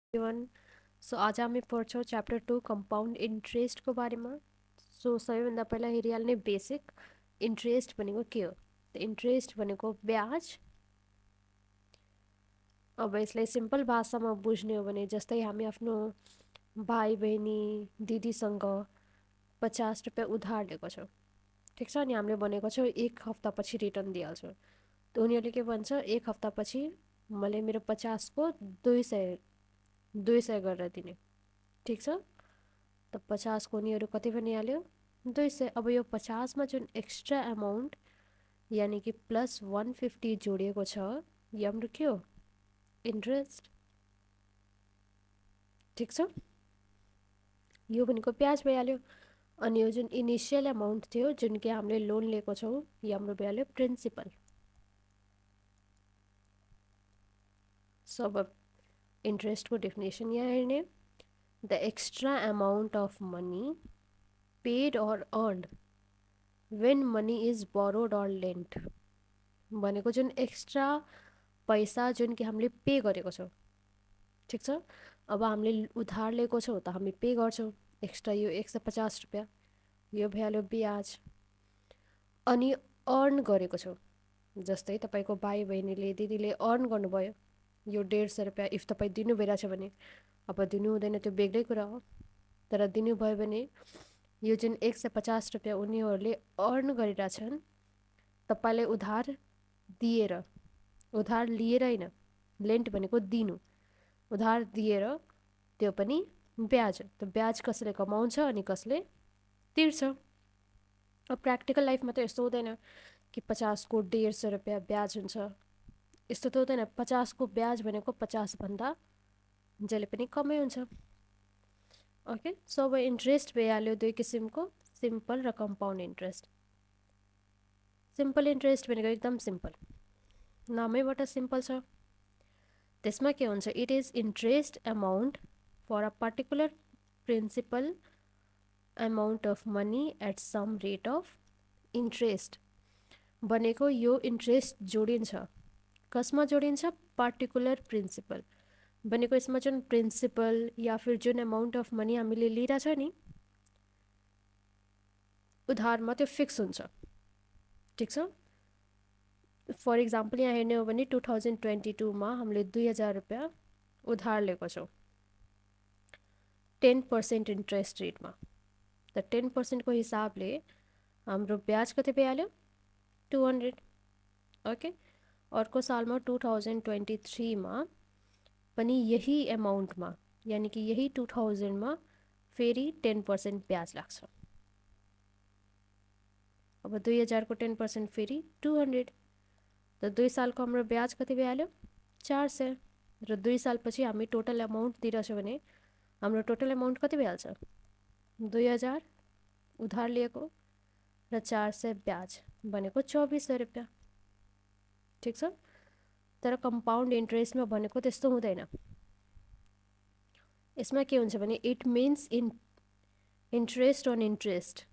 Everyone. So आज हामी पढ्छौँ च्याप्टर 2 कम्पाउन्ड इन्ट्रेस्टको बारेमा। सो सबैभन्दा पहिला हेरिहाल्ने बेसिक इन्ट्रेस्ट भनेको के हो। इन्ट्रेस्ट भनेको ब्याज। अब यसलाई सिम्पल भाषामा बुझ्ने हो भने जस्तै हामी आफ्नो भाइ बहिनी दिदीसँग 50 रुपियाँ उधार लिएको छौँ, ठिक छ। अनि हामीले भनेको छौँ 1 हप्तापछि रिटर्न दिइहाल्छौँ। त उनीहरूले के भन्छ, 1 हप्तापछि मैले मेरो 50को 200 गरेर दिने, ठिक छ। त 50को उनीहरू कति भनिहाल्यो, 200। अब यो 50मा जुन एक्स्ट्रा एमाउन्ट यानि कि प्लस 150 जोडिएको छ, यो हाम्रो के हो, इन्ट्रेस्ट, ठिक छ। यो भनेको ब्याज भइहाल्यो। अनि यो जुन इनिसियल एमाउन्ट थियो जुन कि हामीले लोन लिएको छौँ, यो हाम्रो भइहाल्यो प्रिन्सिपल। सो अब इन्ट्रेस्टको डेफिनेसन यहाँ हेर्ने, the extra amount of money paid or earned when money is borrowed or lent। भनेको जुन एक्स्ट्रा पैसा जुन कि हामीले पे गरेको छौँ, ठिक छ। अब हामीले उधार लिएको छौँ त हामी पे गर्छौँ एक्स्ट्रा यो 150 रुपियाँ, यो भइहाल्यो ब्याज। अनि अर्न गरेको छौँ, जस्तै तपाईँको भाइ बहिनीले दिदीले अर्न गर्नुभयो यो 150 रुपियाँ, इफ तपाईँ दिनु भइरहेछ भने। अब दिनु हुँदैन त्यो बेग्लै कुरा हो, तर दिनुभयो भने यो जुन 150 रुपियाँ उनीहरूले अर्न गरिरहेछन्, तपाईँलाई उधार दिएर, उधार लिएर होइन, लेन्ट भनेको दिनु, उधार दिएर त्यो पनि ब्याज। त ब्याज कसले कमाउँछ अनि कसले तिर्छ। अब प्र्याक्टिकल लाइफमा त यस्तो हुँदैन कि 50को 150 रुपियाँ ब्याज हुन्छ, यस्तो त हुँदैन। 50को ब्याज भनेको 50भन्दा जहिले पनि कमै हुन्छ। ओके, सो अब इन्ट्रेस्ट भइहाल्यो दुई किसिमको, सिम्पल र कम्पाउन्ड इन्ट्रेस्ट। सिम्पल इन्ट्रेस्ट भनेको एकदम सिम्पल, नामैबाट सिम्पल छ। त्यसमा के हुन्छ, it is interest amount for a particular principal amount of money at some rate of interest. भनेको यो इन्ट्रेस्ट जोडिन्छ, कसमा जोडिन्छ, पर्टिकुलर प्रिन्सिपल। भनेको यसमा जुन प्रिन्सिपल या फिर जुन एमाउन्ट अफ मनी हामीले लिइरहेछ नि उधारमा, त्यो फिक्स हुन्छ, ठिक छ। फर इक्जाम्पल यहाँ हेर्ने हो भने 2022मा हामीले 2000 रुपियाँ उधार लिएको छौँ 10% इन्ट्रेस्ट रेटमा। त 10%को हिसाबले हाम्रो ब्याज कति भइहाल्यो, 200। ओके, अर्को सालमा 2023मा पनि यही एमाउन्टमा यानि कि यही 2000मा फेरि 10% ब्याज लाग्छ। अब 2000को 10% फेरि 200, त 2 सालको हाम्रो ब्याज कति भइहाल्यो, 400। र 2 सालपछि हामी टोटल एमाउन्ट तिरेछौँ भने हाम्रो टोटल एमाउन्ट कति भइहाल्छ, 2000 उधार लिएको र 400 ब्याज, भनेको 2400 रुपियाँ, ठिक छ। तर कम्पाउन्ड इन्ट्रेस्टमा भनेको त्यस्तो हुँदैन। यसमा के हुन्छ भने it means interest on interest,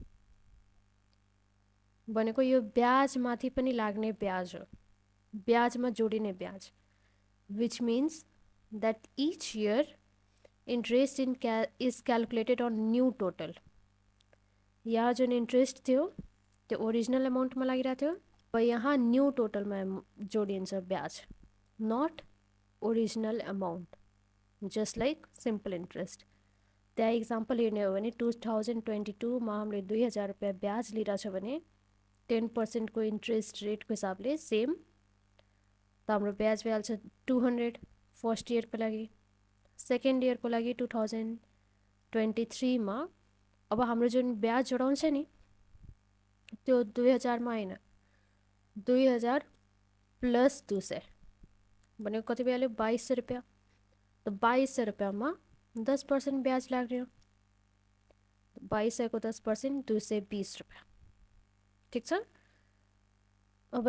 भनेको यो ब्याजमाथि पनि लाग्ने ब्याज हो, ब्याजमा जोडिने ब्याज। Which means that each year interest is calculated on new total. यहाँ जुन इन्ट्रेस्ट थियो त्यो ओरिजिनल एमाउन्टमा लागिरहेको थियो, अब यहाँ न्यू टोटलमा जोडिन्छ ब्याज, not original amount, just like simple interest. त्यहाँ इक्जाम्पल हेर्ने हो भने 2022मा हामीले 2000 रुपियाँ ब्याज लिइरहेछ भने 10%को इन्ट्रेस्ट रेटको हिसाबले सेम, त हाम्रो ब्याज भइहाल्छ 200 फर्स्ट इयरको लागि। सेकेन्ड इयरको लागि 2023मा अब हाम्रो जुन ब्याज जोडाउँछ नि त्यो 2000मा होइन, 2000 प्लस 200 भनेको कति भइहाल्यो, 2200 रुपियाँ। त 2200 रुपियाँमा 10% ब्याज लाग्ने हो, 2200को 10% 220 रुपियाँ, ठिक छ। अब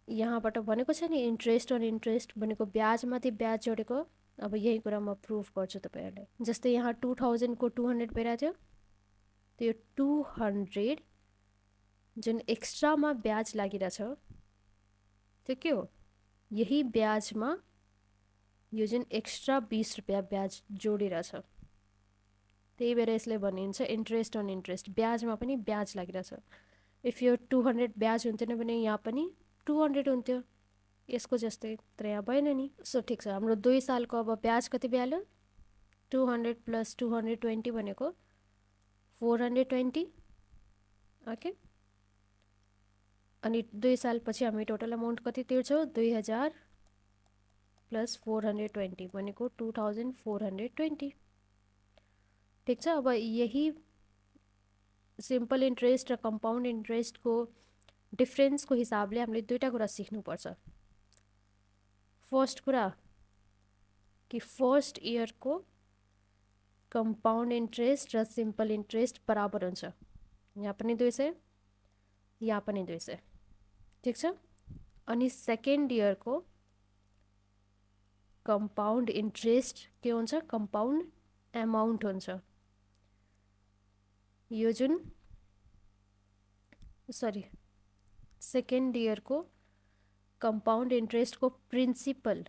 यहाँबाट भनेको छ नि इन्ट्रेस्ट अन इन्ट्रेस्ट भनेको ब्याजमाथि ब्याज जोडेको। अब यही कुरा म प्रुफ गर्छु तपाईँहरूलाई। जस्तै यहाँ 2000को 200 भइरहेको थियो, त्यो 200 जुन एक्स्ट्रामा ब्याज लागिरहेछ त्यो के हो, यही ब्याजमा यो जुन एक्स्ट्रा 20 रुपियाँ ब्याज जोडेर छ, त्यही भएर यसले भनिन्छ इन्ट्रेस्ट अन इन्ट्रेस्ट। ब्याजमा पनि ब्याज लागिरहेछ। इफ यो 200 ब्याज हुन्थेन भने यहाँ पनि 200 हुन्थ्यो यसको जस्तै, तर यहाँ भएन नि। सो ठिक छ, हाम्रो 2 सालको अब ब्याज कति भइहाल्यो? 200 + 220 भनेको 420। ओके, अनि 2 सालपछि हामी टोटल अमाउन्ट कति तिर्छौँ? 2000 + 420 भनेको 2420। ठिक छ, अब यही सिम्पल इन्ट्रेस्ट र कम्पाउन्ड इन्ट्रेस्टको डिफ्रेन्सको हिसाबले हामीले दुईवटा कुरा सिक्नुपर्छ। फर्स्ट कुरा कि फर्स्ट इयरको कम्पाउन्ड इन्ट्रेस्ट र सिम्पल इन्ट्रेस्ट बराबर हुन्छ। यहाँ पनि 200, यहाँ पनि 200। ठिक छ, अनि सेकेन्ड इयरको कम्पाउन्ड इन्ट्रेस्ट के हुन्छ? कम्पाउन्ड एमाउन्ट हुन्छ। यो जुन सेकेन्ड इयरको कम्पाउन्ड इन्ट्रेस्टको प्रिन्सिपल,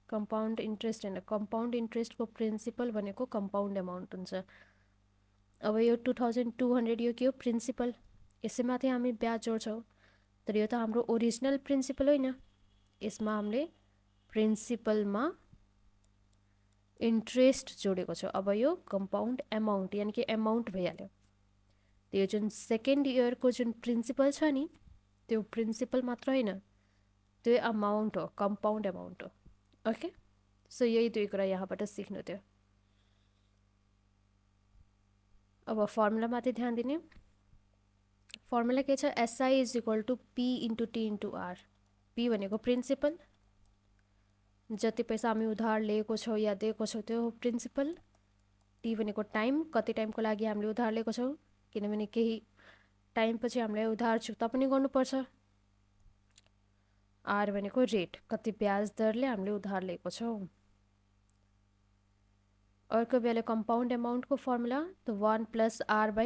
कम्पाउन्ड इन्ट्रेस्ट होइन, कम्पाउन्ड इन्ट्रेस्टको प्रिन्सिपल भनेको कम्पाउन्ड एमाउन्ट हुन्छ। अब यो 2200 यो के हो? प्रिन्सिपल। यसैमाथि हामी ब्याज जोड्छौँ, तर यो त हाम्रो ओरिजिनल प्रिन्सिपल होइन। यसमा हामीले प्रिन्सिपलमा इन्ट्रेस्ट जोडेको छ। अब यो कम्पाउन्ड एमाउन्ट यानि कि एमाउन्ट भइहाल्यो। त्यो जुन सेकेन्ड इयरको जुन प्रिन्सिपल छ नि, त्यो प्रिन्सिपल मात्र होइन, त्यो अमाउन्ट हो, कम्पाउन्ड एमाउन्ट हो। ओके, सो यही दुई कुरा यहाँबाट सिक्नु थियो। अब फर्मुलामाथि ध्यान दिने। फर्मुला के छ? SI is equal to P into T into R. P भनेको प्रिन्सिपल, जति पैसा हामी उधार लिएको छौँ या दिएको छौँ त्यो प्रिन्सिपल। टी भनेको टाइम, कति टाइमको लागि हामीले उधार लिएको छौँ, किनभने केही टाइमपछि हामीलाई उधार चुक्ता पनि गर्नुपर्छ। आर भनेको रेट, कति ब्याज दरले हामीले उधार लिएको छौँ। अर्को बेला कम्पाउन्ड एमाउन्टको फर्मुला त 1 + r/p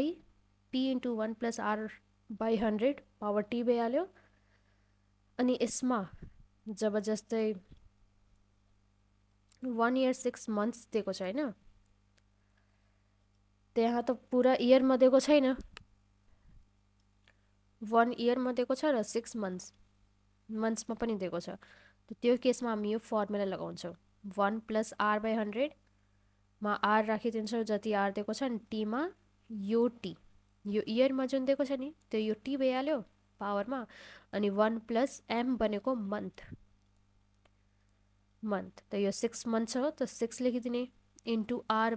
× 1 + r/100 पावर टी भइहाल्यो। अनि यसमा जब जस्तै 1 इयर 6 मन्थ्स दिएको छ होइन, त्यहाँ त पुरा इयरमा दिएको छैन, 1 इयरमा दिएको छ र 6 मन्थ्समा पनि दिएको छ। त्यो केसमा हामी यो फर्मुला लगाउँछौँ, 1 + r/100 मा आर राखिदिन्छौँ जति आर दिएको छ, अनि टीमा यो टी, यो इयरमा जुन दिएको छ नि त्यो यो टी भइहाल्यो पावरमा। अनि 1 + m भनेको मन्थ, त यो 6 मन्थ छ त 6 लेखिदिने इन्टु r/,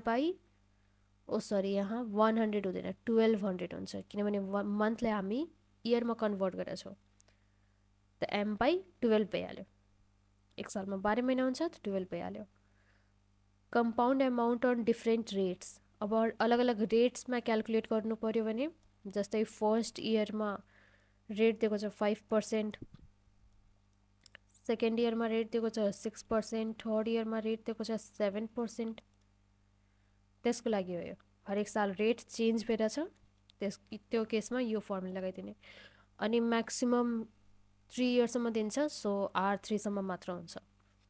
यहाँ 100 हुँदैन, 1200 हुन्छ, किनभने मन्थलाई हामी इयरमा कन्भर्ट गरेका छौँ। त m/12 भइहाल्यो। एक सालमा 12 महिना हुन्छ त 12 भइहाल्यो। Compound amount on different rates. अब अलग अलग रेट्समा क्यालकुलेट गर्नु पर्यो भने, जस्तै फर्स्ट इयरमा रेट दिएको छ 5%, सेकेन्ड इयरमा रेट दिएको छ 6%, थर्ड इयरमा रेट दिएको छ 7%। त्यसको लागि हो यो, हरेक साल रेट चेन्ज भएर छ, त्यो केसमा यो फर्मुला लगाइदिने। अनि म्याक्सिमम 3 इयर्ससम्म दिन्छ, सो R3 सम्म मात्र हुन्छ।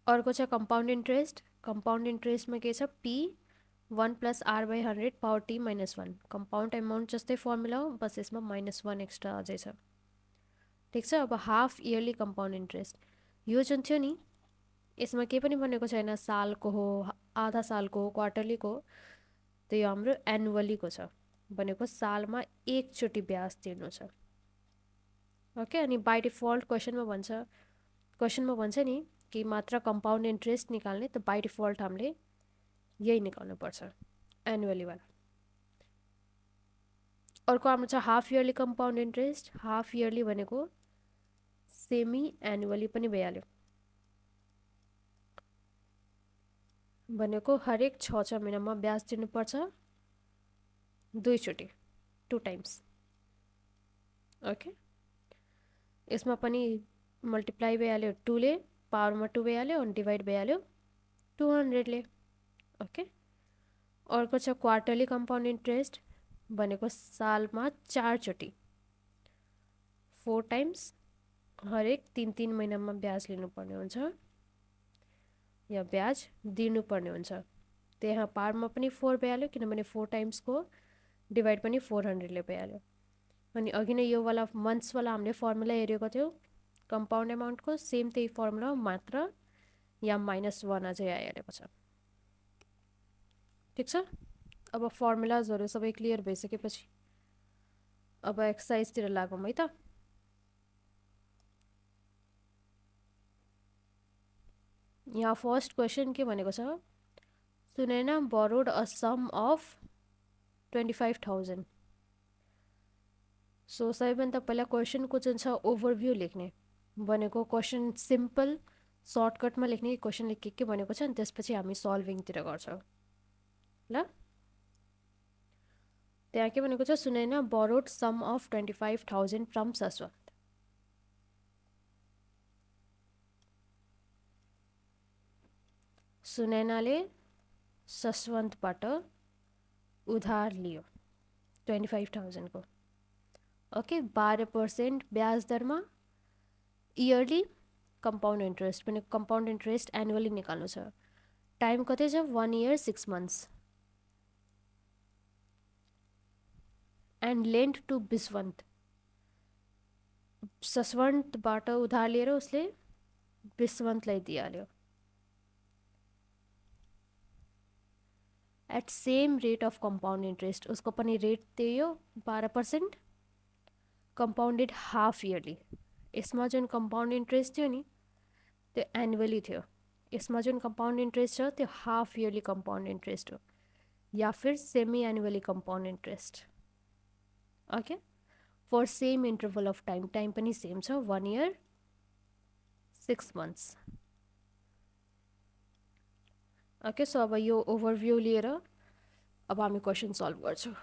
अर्को छ कम्पाउन्ड इन्ट्रेस्ट। कम्पाउन्ड इन्ट्रेस्टमा के छ? P 1 + r/100 power t - 1। Compound amount जस्तै फर्मुला हो, बस यसमा -1 एक्स्ट्रा अझै छ। ठिक छ, अब हाफ इयरली कम्पाउन्ड इन्ट्रेस्ट यो जुन थियो नि, यसमा केही पनि भनेको छैन सालको हो, आधा सालको हो, क्वार्टरलीको हो, त्यो हाम्रो एनुअलीको छ, भनेको सालमा एकचोटि ब्याज तिर्नु छ। ओके, अनि बाई डिफल्ट क्वेसनमा भन्छ नि कि मात्र कम्पाउन्ड इन्ट्रेस्ट निकाल्ने, त बाई डिफल्ट हामीले यही निकाल्नुपर्छ, एनुअलीवाला। अर्को हाम्रो छ half yearly compound interest. Half yearly भनेको सेमी एनुअली पनि भइहाल्यो, भनेको हरेक 6 महिनामा ब्याज तिर्नुपर्छ, दुईचोटि, 2 टाइम्स। ओके, यसमा पनि मल्टिप्लाई भइहाल्यो 2 ले, पावरमा 2 भइहाल्यो, अनि डिभाइड भइहाल्यो 200 ले। ओके, अर्को छ क्वार्टरली कम्पाउन्ड इन्ट्रेस्ट, भनेको सालमा 4 चोटि, 4 टाइम्स, हरेक 3 महिनामा ब्याज लिनुपर्ने हुन्छ। या ब्याज दिनुपर्ने हुन्छ। त्यहाँ पारमा पनि 4 भइहाल्यो किनभने 4 टाइम्सको डिभाइड पनि 400ले भइहाल्यो। अनि अघि नै यो वाला मन्थ्सवाला हामीले फर्मुला हेरेको थियो कम्पाउन्ड एमाउन्टको, सेम त्यही फर्मुला मात्र यहाँ -1 अझै आइहालेको छ। ठिक छ। अब फर्मुलाजहरू सबै क्लियर भइसकेपछि अब एक्सर्साइजतिर लागौँ है त। यहाँ फर्स्ट क्वेसन के भनेको छ, Sunaina borrowed a sum of 25,000। So सबैभन्दा पहिला क्वेसनको जुन छ ओभरभ्यू लेख्ने भनेको, क्वेसन सिम्पल सर्टकटमा लेख्ने, क्वेसनले के भनेको छ अनि त्यसपछि हामी सल्भिङतिर गर्छौँ ल। त्यहाँ के भनेको छ, Sunaina borrowed sum of 25,000 from Saswant. सुनैनाले सस्वन्तबाट उधार लियो 25,000 को। ओके, 12% ब्याज दरमा इयरली कम्पाउन्ड इन्ट्रेस्ट भने कम्पाउन्ड इन्ट्रेस्ट एनुअली निकाल्नु छ। टाइम कति छ, 1 year 6 months। And lend to Biswant, सस्वन्तबाट उधार लिएर उसले बिस्वन्तलाई दिइहाल्यो at same rate of compound interest. उसको पनि रेट त्यही हो 12%, कम्पाउन्डेड हाफ इयरली। यसमा जुन कम्पाउन्ड इन्ट्रेस्ट थियो नि त्यो एनुअली थियो, यसमा जुन कम्पाउन्ड इन्ट्रेस्ट छ त्यो हाफ इयरली कम्पाउन्ड इन्ट्रेस्ट हो या फिर semi annually compound interest. Okay, for same interval of time, time पनि सेम छ 1 year 6 months। ओके, सो अब यो ओभरभ्यू लिएर अब हामी क्वेसन सल्भ गर्छौँ।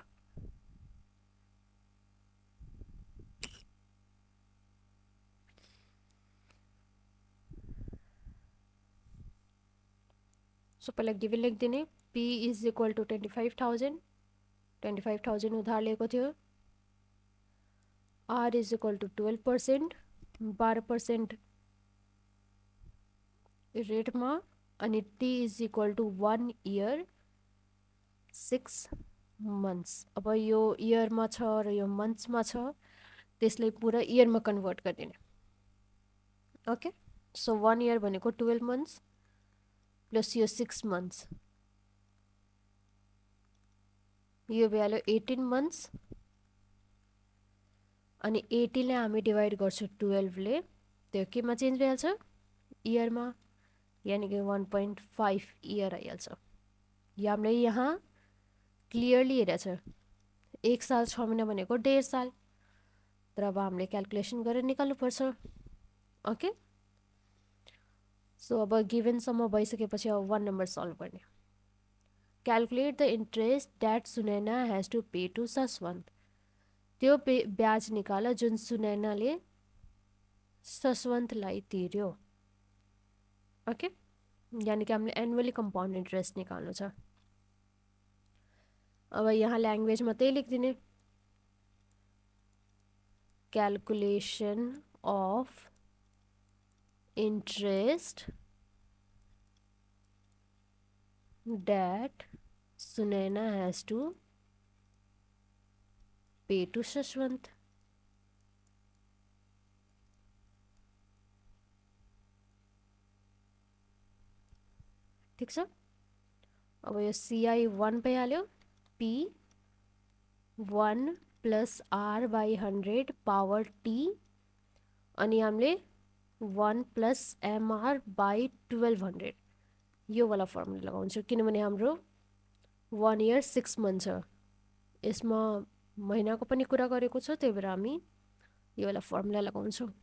सो पहिला गिभन लेखिदिने, P इज इक्वल टु 25,000, 25,000 उधार लिएको थियो। R इज इक्वल टु 12%, 12% रेटमा, अनि T is equal to 1 year 6 months। अब यो इयरमा छ र यो मन्थ्समा छ, त्यसलाई पुरा इयरमा कन्भर्ट गरिदिने। ओके, सो 1 year भनेको 12 months प्लस यो 6 months, यो भइहाल्यो 18 months। अनि 80 ले हामी डिभाइड गर्छौँ 12 ले, त्यो केमा चेन्ज भइहाल्छ, इयरमा, यानि कि 1.5 इयर आइहाल्छ। यो हामीले यहाँ क्लियरली हेरेको छ, 1 साल 6 महिना भनेको 1.5 साल, तर अब हामीले क्यालकुलेसन गरेर निकाल्नुपर्छ। ओके, सो अब गिभनसम्म भइसकेपछि अब 1 नम्बर सल्भ गर्ने। Calculate the interest that Sunaina has to pay to Saswant. त्यो ब्याज निकाल जुन सुनैनाले सस्वन्तलाई तिर्यो। ओके, यानि कि हामीले एनुअली कम्पाउन्ड इन्ट्रेस्ट निकाल्नु छ। अब यहाँ ल्याङ्ग्वेजमा त्यही लेखिदिने, calculation of interest that Sunaina has to pay to Saswant. ठिक छ। अब यो CI1 भइहाल्यो, P 1 + R/100 पावर T, अनि हामीले 1 + MR/1200 यो वाला फर्मुला लगाउँछौँ किनभने हाम्रो 1 year 6 months छ, यसमा महिनाको पनि कुरा गरेको छ, त्यही भएर हामी यो वाला फर्मुला लगाउँछौँ।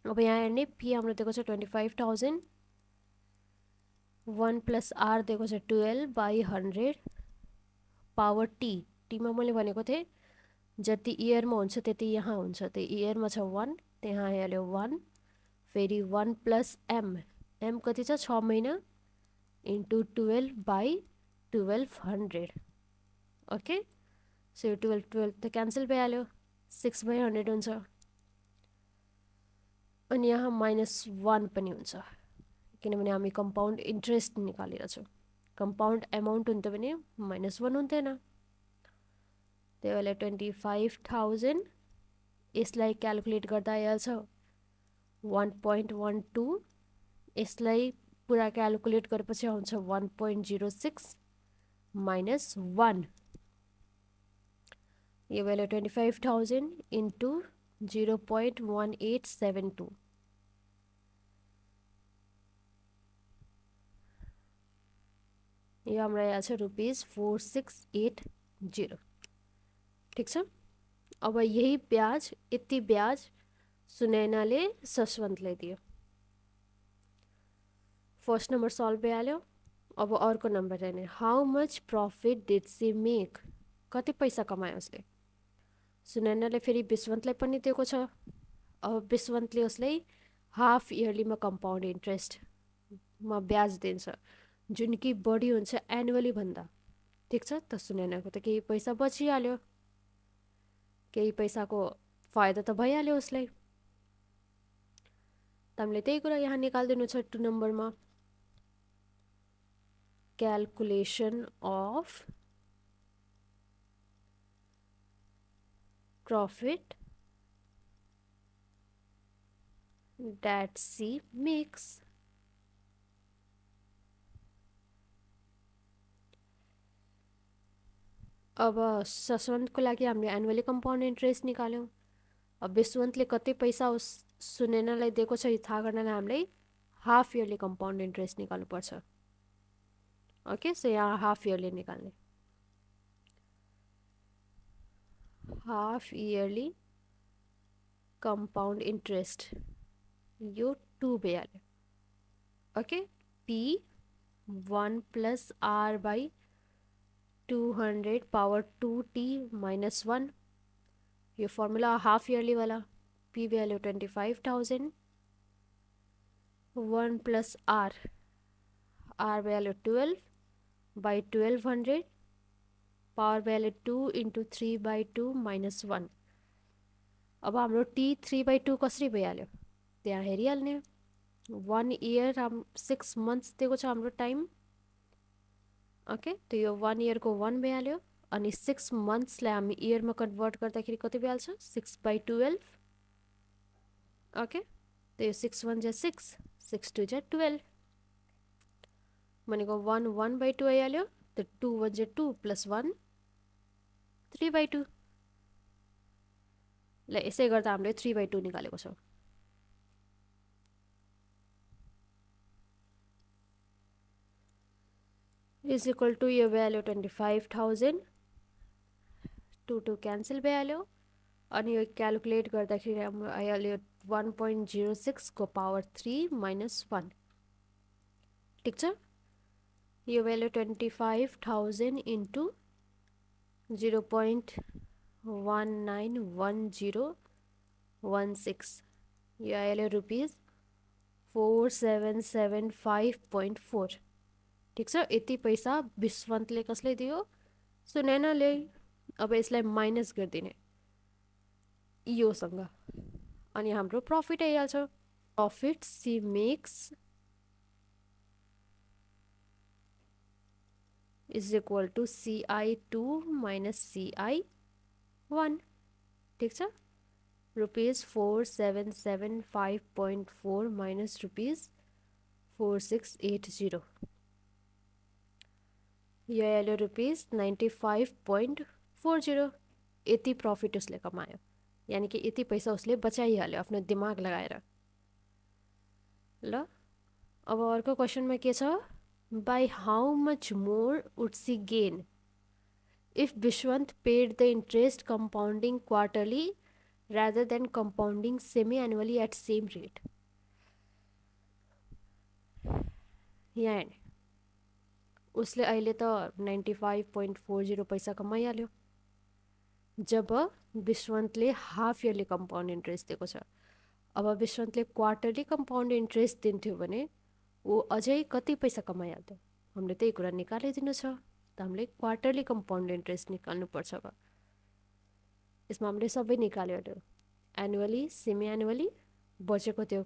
अब यहाँ हेर्ने, P हाम्रो दिएको छ 25,000, 1 + R दिएको छ 12/100 पावर T। टीमा मैले भनेको थिएँ जति इयरमा हुन्छ त्यति यहाँ हुन्छ, त्यही इयरमा छ 1, त्यहाँ आइहाल्यो 1, फेरि 1 + M, M कति छ 6 महिना इन्टु 12/1200। ओके, सो यो 12 त क्यान्सल भइहाल्यो, 6/100 हुन्छ, अनि यहाँ -1 पनि हुन्छ किनभने हामी कम्पाउन्ड इन्ट्रेस्ट निकालिरहेछौँ। कम्पाउन्ड एमाउन्ट हुन्थ्यो भने -1 हुन्थेन। त्यही भएर 25,000 यसलाई क्यालकुलेट गर्दा आइहाल्छ 1.12। यसलाई पुरा क्यालकुलेट गरेपछि आउँछ 1.06 माइनस 1। यो भ्यालु 25,000 इन्टु 0.1872। यो हाम्रो आइहाल्छ ₹4680। ठिक छ। अब यही ब्याज, यति ब्याज सुनैनाले सशवन्तलाई दियो। फर्स्ट नम्बर सल्भ भइहाल्यो। अब अर्को नम्बर हेर्ने, how much profit did she make? कति पैसा कमायो उसले? सुनैनाले फेरि विश्वन्तलाई पनि दिएको छ। अब विश्वन्तले उसलाई हाफ इयरलीमा कम्पाउन्ड इन्ट्रेस्टमा ब्याज दिन्छ, जुन कि बढी हुन्छ एनुअली भन्दा। ठिक छ। त सुनैनाको त केही पैसा बचिहाल्यो, केही पैसाको फाइदा त भइहाल्यो उसलाई। त हामीले त्यही कुरा यहाँ निकालिदिनु छ 2 नम्बरमा। Calculation of profit that she makes। अब सशवन्तको लागि हामीले एनुअली कम्पाउन्ड इन्ट्रेस्ट निकाल्यौँ। अब विश्वन्तले कति पैसा उस सुनैनालाई दिएको छ यो थाहा गर्नलाई हामीले हाफ इयरली कम्पाउन्ड इन्ट्रेस्ट निकाल्नुपर्छ। ओके, सो यहाँ हाफ इयरली निकाल्ने। हाफ इयरली कम्पाउन्ड इन्ट्रेस्ट यो 2 भइहाल्यो। Okay, T1 + R/200 power 2T - 1। यो फर्मुला हाफ इयरली वाला। P value 25,000, 1 + R, R value 12/1200 power value 2 × 3/2 - 1। अब हाम्रो T 3/2 कसरी भइहाल्यो त्यहाँ हेरिहाल्ने। 1 इयर 6 मन्थ्स दिएको छ हाम्रो टाइम। ओके, त यो 1 इयरको 1 भइहाल्यो। अनि 6 मन्थ्सलाई हामी इयरमा कन्भर्ट गर्दाखेरि कति भइहाल्छ? 6/12। ओके, त यो 6 1 = 6, 6 2 = 12 भनेको 1 1/2 आइहाल्यो। त 2 1 = 2 + 1 3/2। ल यसै गर्दा हामीले 3/2 निकालेको छ। इज इक्वल टु यो भ्याल्यु 25,000, 2 2 क्यान्सल भइहाल्यो। अनि यो क्यालकुलेट गर्दाखेरि हाम्रो आइहाल्यो 1.06 को पावर 3 - 1। ठिक छ। यो भ्याल्यु 25,000 इन्टु 0.191016। यो आइहाल्यो ₹4775.4। ठिक छ। यति पैसा विश्वन्तले कसले दियो? सुनैनाले। अब यसलाई माइनस गरिदिने योसँग, अनि हाम्रो प्रफिट आइहाल्छ। Profit she makes is equal to CI2 - CI1। ठिक छ। ₹4775.4 माइनस ₹4680। यो आइहाल्यो ₹95.40। यति प्रफिट उसले कमायो, यानि कि यति पैसा उसले बचाइहाल्यो आफ्नो दिमाग लगाएर। ल, अब अर्को क्वेसनमा के छ? By how much more would she gain if Vishwant paid the interest compounding quarterly rather than compounding semi-annually at same rate। यहाँ हेर्ने, उसले अहिले त 95.40 पैसा कमाइहाल्यो जब विश्वन्तले हाफ इयरली कम्पाउन्ड इन्ट्रेस्ट दिएको छ। अब विश्वन्तले क्वार्टरली कम्पाउन्ड इन्ट्रेस्ट दिन्थ्यो भने ऊ अझै कति पैसा कमाइहाल्थ्यो? हामीले त्यही कुरा निकालिदिनु छ। त हामीले क्वार्टरली कम्पाउन्ड इन्ट्रेस्ट निकाल्नुपर्छ। अब यसमा हामीले सबै निकाल्यो, एनुअली, सेमी एनुअली, बचेको त्यो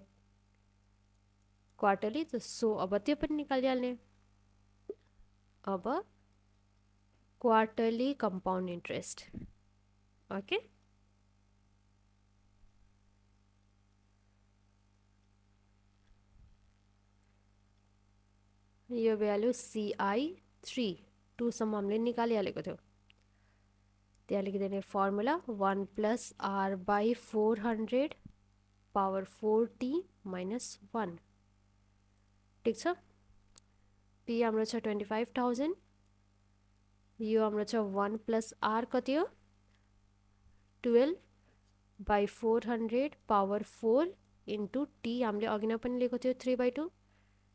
क्वार्टरली, तो सो अब त्यो पनि निकालिहाल्ने। अब क्वार्टरली कम्पाउन्ड इन्ट्रेस्ट, ओके। यो भ्यालु CI3 2सम्म हामीले निकालिहालेको थियो। त्यहाँ लेखिदिने फर्मुला 1 + R/400 पावर 4t - 1, ठिक छ। पी हाम्रो छ 25,000, यो हाम्रो छ 1 + R कति हो 12/400 पावर 4 इन्टु टी, हामीले अघि नै पनि लेखेको थियो 3/2,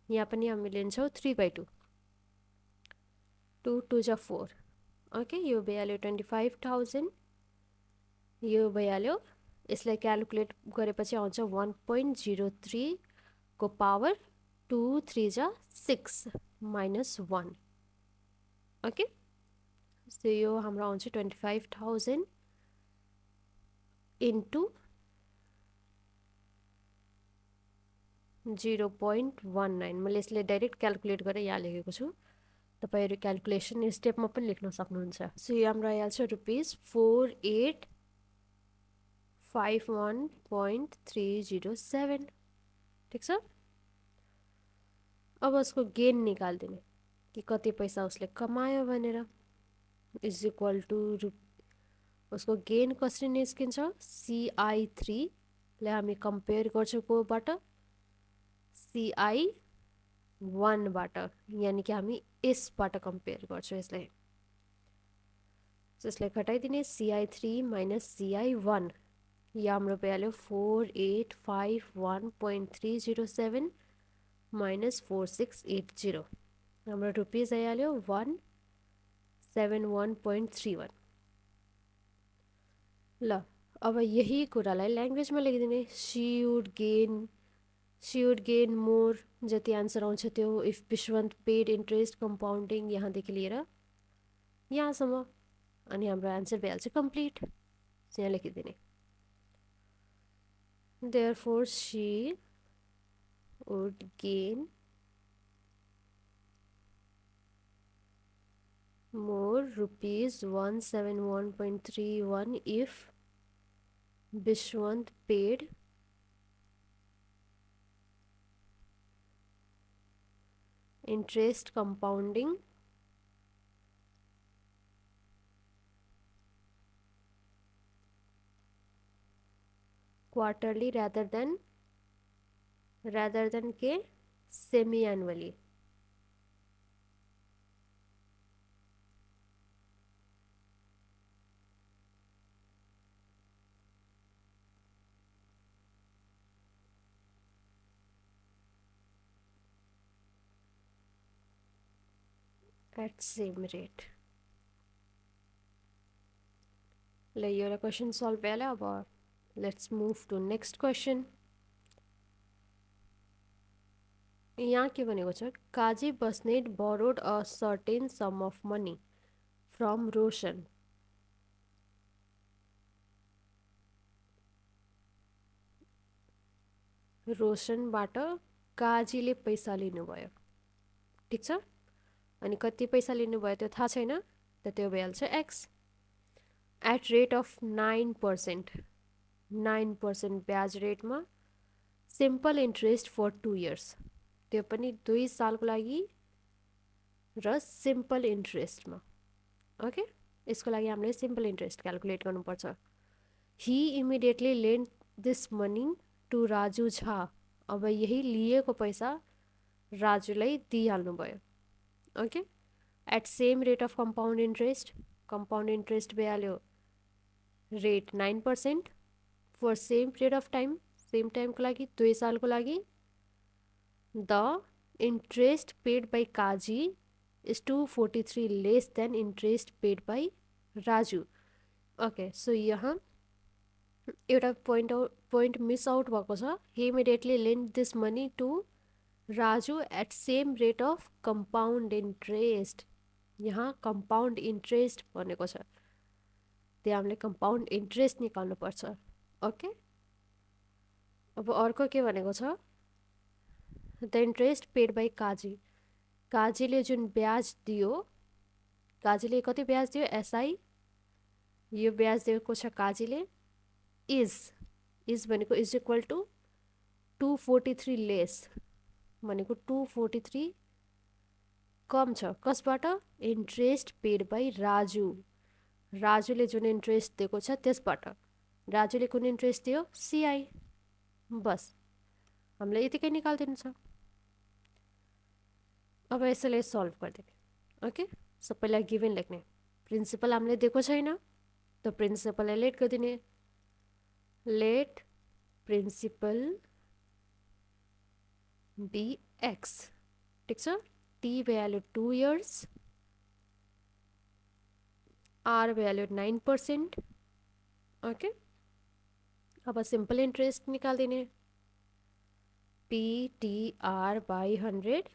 यहाँ पनि हामी लिन्छौँ 3/2, 2 2 जा 4, ओके। यो भइहाल्यो 25,000, यो भइहाल्यो। यसलाई क्यालकुलेट गरेपछि आउँछ 1.03 को पावर 2 3 जा 6 - 1, ओके। सो यो हाम्रो आउँछ 25,000 इन्टु 0.19। मैले यसले डाइरेक्ट क्यालकुलेट गरेर यहाँ लेखेको छु, तपाईहरु क्यालकुलेसन स्टेपमा पनि लेख्न सक्नुहुन्छ। सो यो हाम्रो आइहाल्छ ₹4851.307, ठिक छ। अब उसको गेन निकाल्दिने कि कति पैसा उसले कमायो भनेर, इज इक्वल टु उसको गेन कसरी निस्किन्छ, CI3 ले हामी कम्पेयर गर्छौँ कोबाट, CI1 बाट, यानी कि हामी यसबाट कम्पेयर गर्छौँ यसलाई। यसलाई घटाइदिने CI3 - CI1, यो हाम्रो भइहाल्यो 4851.307 - 4680, हाम्रो रुपिस आइहाल्यो 171.31। ल अब यही कुरालाई ल्याङ्ग्वेजमा लेखिदिने, सी वुड गेन मोर, जति आन्सर आउँछ त्यो, if Vishwant paid interest compounding, यहाँदेखि लिएर यहाँसम्म, अनि हाम्रो आन्सर भइहाल्छ कम्प्लिट। यहाँ लेखिदिने therefore she would gain more rupees 171.31 if Bishwant paid interest compounding quarterly rather than के semi-annually. At same rate. Your question solve pehla, अब let's move to next question. यहाँ के भनेको छ, Kaji Basnet borrowed a certain sum of money from Roshan. रोशनबाट काजीले पैसा लिनुभयो, ठिक छ। अनि कति पैसा लिनुभयो त्यो थाहा छैन, त त्यो भइहाल्छ x एट रेट अफ 9%, 9% ब्याज रेटमा, सिम्पल इन्ट्रेस्ट फर 2 इयर्स, त्यो पनि 2 सालको लागि र सिम्पल इन्ट्रेस्टमा, ओके। यसको लागि हामीले सिम्पल इन्ट्रेस्ट क्यालकुलेट गर्नुपर्छ। He immediately lend this money to Raju Jha, अब यही लिएको पैसा राजुलाई दिइहाल्नुभयो, okay. At same rate of compound interest भइहाल्यो rate 9% for same period of time, same टाइमको लागि 2 सालको लागि। The interest paid by Kazi is 243 less than interest paid by Raju, okay. So यहाँ एउटा पोइन्ट मिस आउट भएको छ, he immediately lend this money to Raju at same rate of compound interest, यहाँ compound interest भनेको छ, त्यहाँ हामीले कम्पाउन्ड इन्ट्रेस्ट निकाल्नुपर्छ, ओके। अब अर्को के भनेको छ, the interest paid by Kazi, काजीले जुन ब्याज दियो, काजीले कति ब्याज दियो एसआई, यो ब्याज दिएको छ काजीले, इज भनेको इज इक्वल टु 243 लेस भनेको 243 कम छ कसबाट, इन्ट्रेस्ट पेड बाई राजु, राजुले जुन इन्ट्रेस्ट दिएको छ त्यसबाट, राजुले कुन इन्ट्रेस्ट दियो सिआई, बस हामीलाई यतिकै निकालिदिनु छ। अब यसैलाई सल्भ गरिदिने, ओके सबैलाई गिभन लेख्ने, प्रिन्सिपल हामीले दिएको छैन त प्रिन्सिपललाई लेट गरिदिने, लेट प्रिन्सिपल बी एक्स, ठिक छ, T value 2 years, R value 9%, okay. अब सिम्पल इन्ट्रेस्ट निकालिदिने, PTR by 100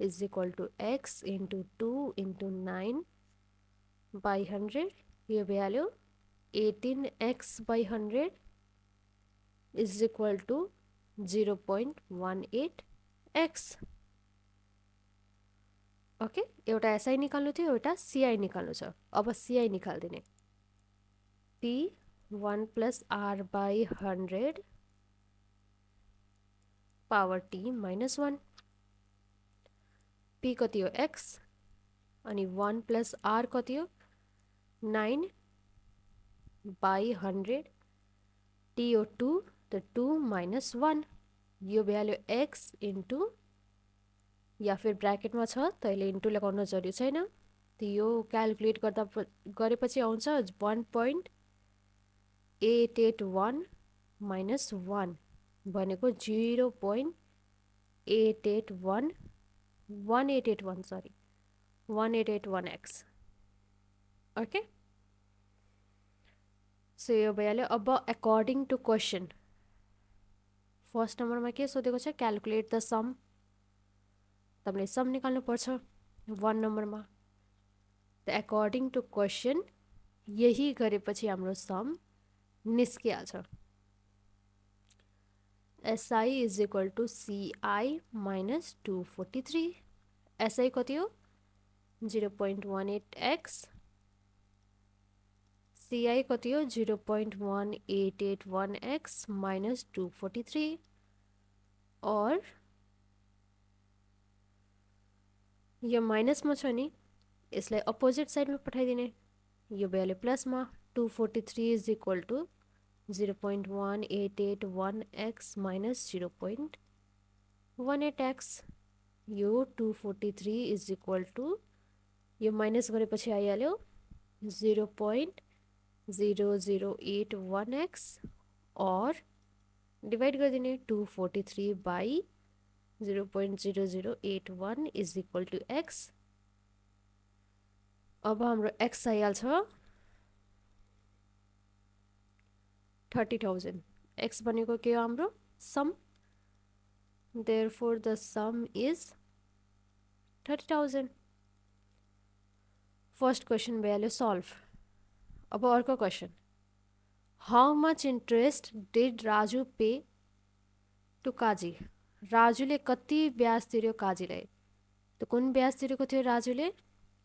is equal to x into 2 into 9 by 100, यो value 18x by 100 is equal to 0.18x, okay. एउटा एसआई निकाल्नु थियो, एउटा सिआई निकाल्नु छ। अब सिआई निकालिदिने, P 1 plus R by 100 power T minus 1, P कति हो x अनि 1 प्लस R कति हो 9 बाई 100, T हो 2 त 2 माइनस 1, यो भ्याल्यु x इन्टु, या फिर ब्राकेटमा छ तैँले इन्टु लगाउन जरुरी छैन, त यो क्यालकुलेट गर्दा गरेपछि आउँछ 1.881 माइनस 1 भनेको 0.881 1881 सरी 1881x, ओके। सो यो भइहाल्यो। अब अकर्डिङ टु क्वेसन, फर्स्ट नम्बरमा के सोधेको छ, क्यालकुलेट द सम, तपाईँले सम निकाल्नु पर्छ 1 नम्बरमा, त अकर्डिङ टु क्वेसन यही गरेपछि हाम्रो सम निस्किहाल्छ, SI is equal to CI minus 243, SI कति हो 0.18x, CI कति हो 0.1881x माइनस 243, और यो माइनसमा छ नि यसलाई अपोजिट साइडमा पठाइदिने, यो भ्याल्यु प्लसमा 243 is equal to 0.1881x minus 0.18x, यो 243 इज इक्वल टु यो माइनस गरेपछि आइहाल्यो 0.0081x, और डिवाइड गरिदिने 243 by 0.0081 is equal to x। अब हाम्रो x आइहाल्छ 30,000, x भनेको के हो हाम्रो sum, therefore the sum is 30,000। First question भइहाल्यो सल्भ। अब अर्को question, how much interest did Raju pay to Kaji, राजुले कति ब्याज तिर्यो काजीलाई, त कुन ब्याज तिरेको थियो राजुले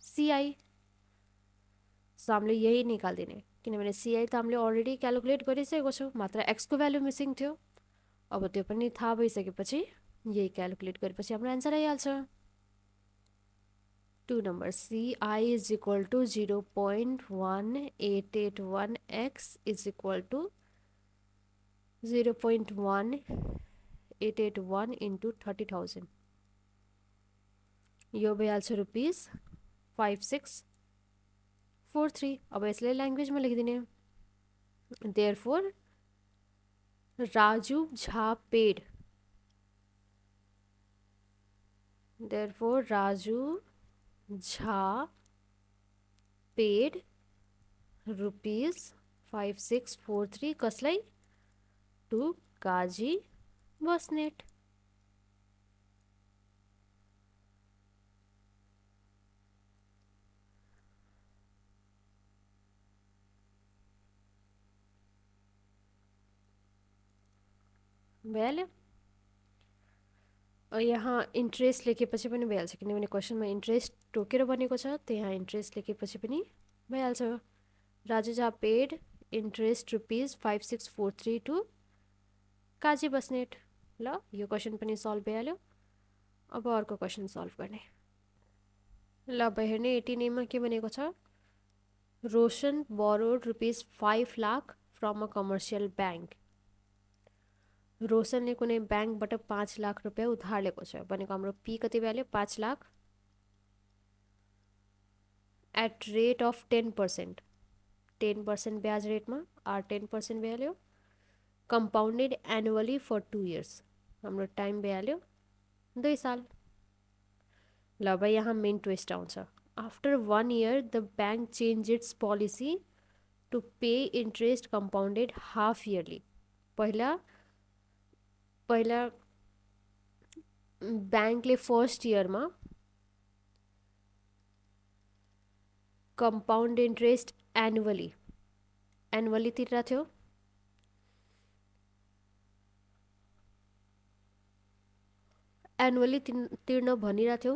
सिआई, सो हामीले यही निकालिदिने, किनभने सिआई त हामीले अलरेडी क्यालकुलेट गरिसकेको छौँ, मात्र एक्सको भ्यालु मिसिङ थियो, अब त्यो पनि थाहा भइसकेपछि यही क्यालकुलेट गरेपछि हाम्रो एन्सर आइहाल्छ। 2 number CI is equal to 0.1881x is equal to 0.1881 into 30,000, यो भइहाल्छ रुपिस 5643। अब यसलाई ल्याङ्ग्वेजमा लेखिदिने, therefore Raju Jha paid, therefore Raju Jha paid rupees 5643 कसलाई, टु काजी बस्नेट। भइहाल्यो। यहाँ इन्ट्रेस्ट लेखेपछि पनि भइहाल्छ, किनभने क्वेसनमा इन्ट्रेस्ट तोकेर बनेको छ, त्यहाँ इन्ट्रेस्ट लेखेपछि पनि भइहाल्छ। Raju Jha paid interest rupees 5643 to Kaji Basnet. ल यो क्वेसन पनि सल्भ भइहाल्यो। अब अर्को क्वेसन सल्भ गर्ने। ल अब हेर्ने 18A के भनेको छ, Roshan borrowed rupees 5 lakh from a commercial bank. रोशनले कुनै ब्याङ्कबाट 5 लाख रुपियाँ उधार लिएको छ भनेको हाम्रो पी कति भइहाल्यो 5 लाख एट रेट अफ 10%, 10% ब्याज रेटमा आर 10% भइहाल्यो, कम्पाउन्डेड एनुअली फर 2 इयर्स, हाम्रो टाइम भइहाल्यो 2 साल। ल अब यहाँ मेन ट्विस्ट आउँछ, after 1 year the bank change its policy to pay interest compounded half yearly. पहिला पहिला ब्याङ्कले फर्स्ट इयरमा कम्पाउन्ड इन्ट्रेस्ट एनुअली तिरेको थियो, एनुअली तिर्न भनिरहेको थियो।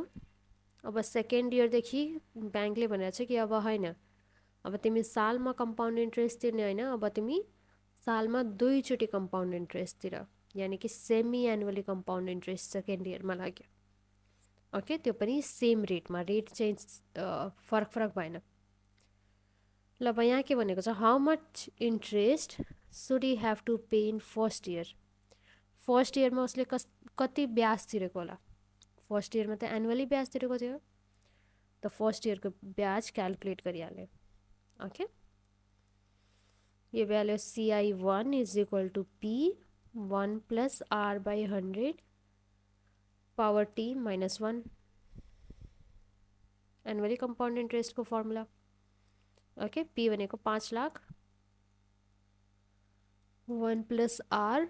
अब सेकेन्ड इयरदेखि ब्याङ्कले भनेको छ कि अब होइन, अब तिमी सालमा कम्पाउन्ड इन्ट्रेस्ट तिर्ने होइन, अब तिमी सालमा 2चोटि कम्पाउन्ड इन्ट्रेस्ट तिर, यानि कि semi annually compound interest second इयरमा लाग्यो। ओके, त्यो पनि सेम रेटमा, रेट चेन्ज फरक फरक भएन। ल अब यहाँ के भनेको छ, how much interest should you have to pay in first year. First इयरमा उसले कति ब्याज तिरेको होला, फर्स्ट इयरमा त एनुअली ब्याज तिरेको थियो, त फर्स्ट इयरको ब्याज क्यालकुलेट गरिहाल्यो। ओके, यो value CI1 is equal to P1 plus R by 100 power T minus 1, annually compound इन्ट्रेस्टको फर्मुला। ओके, P भनेको 5 लाख, 1 प्लस R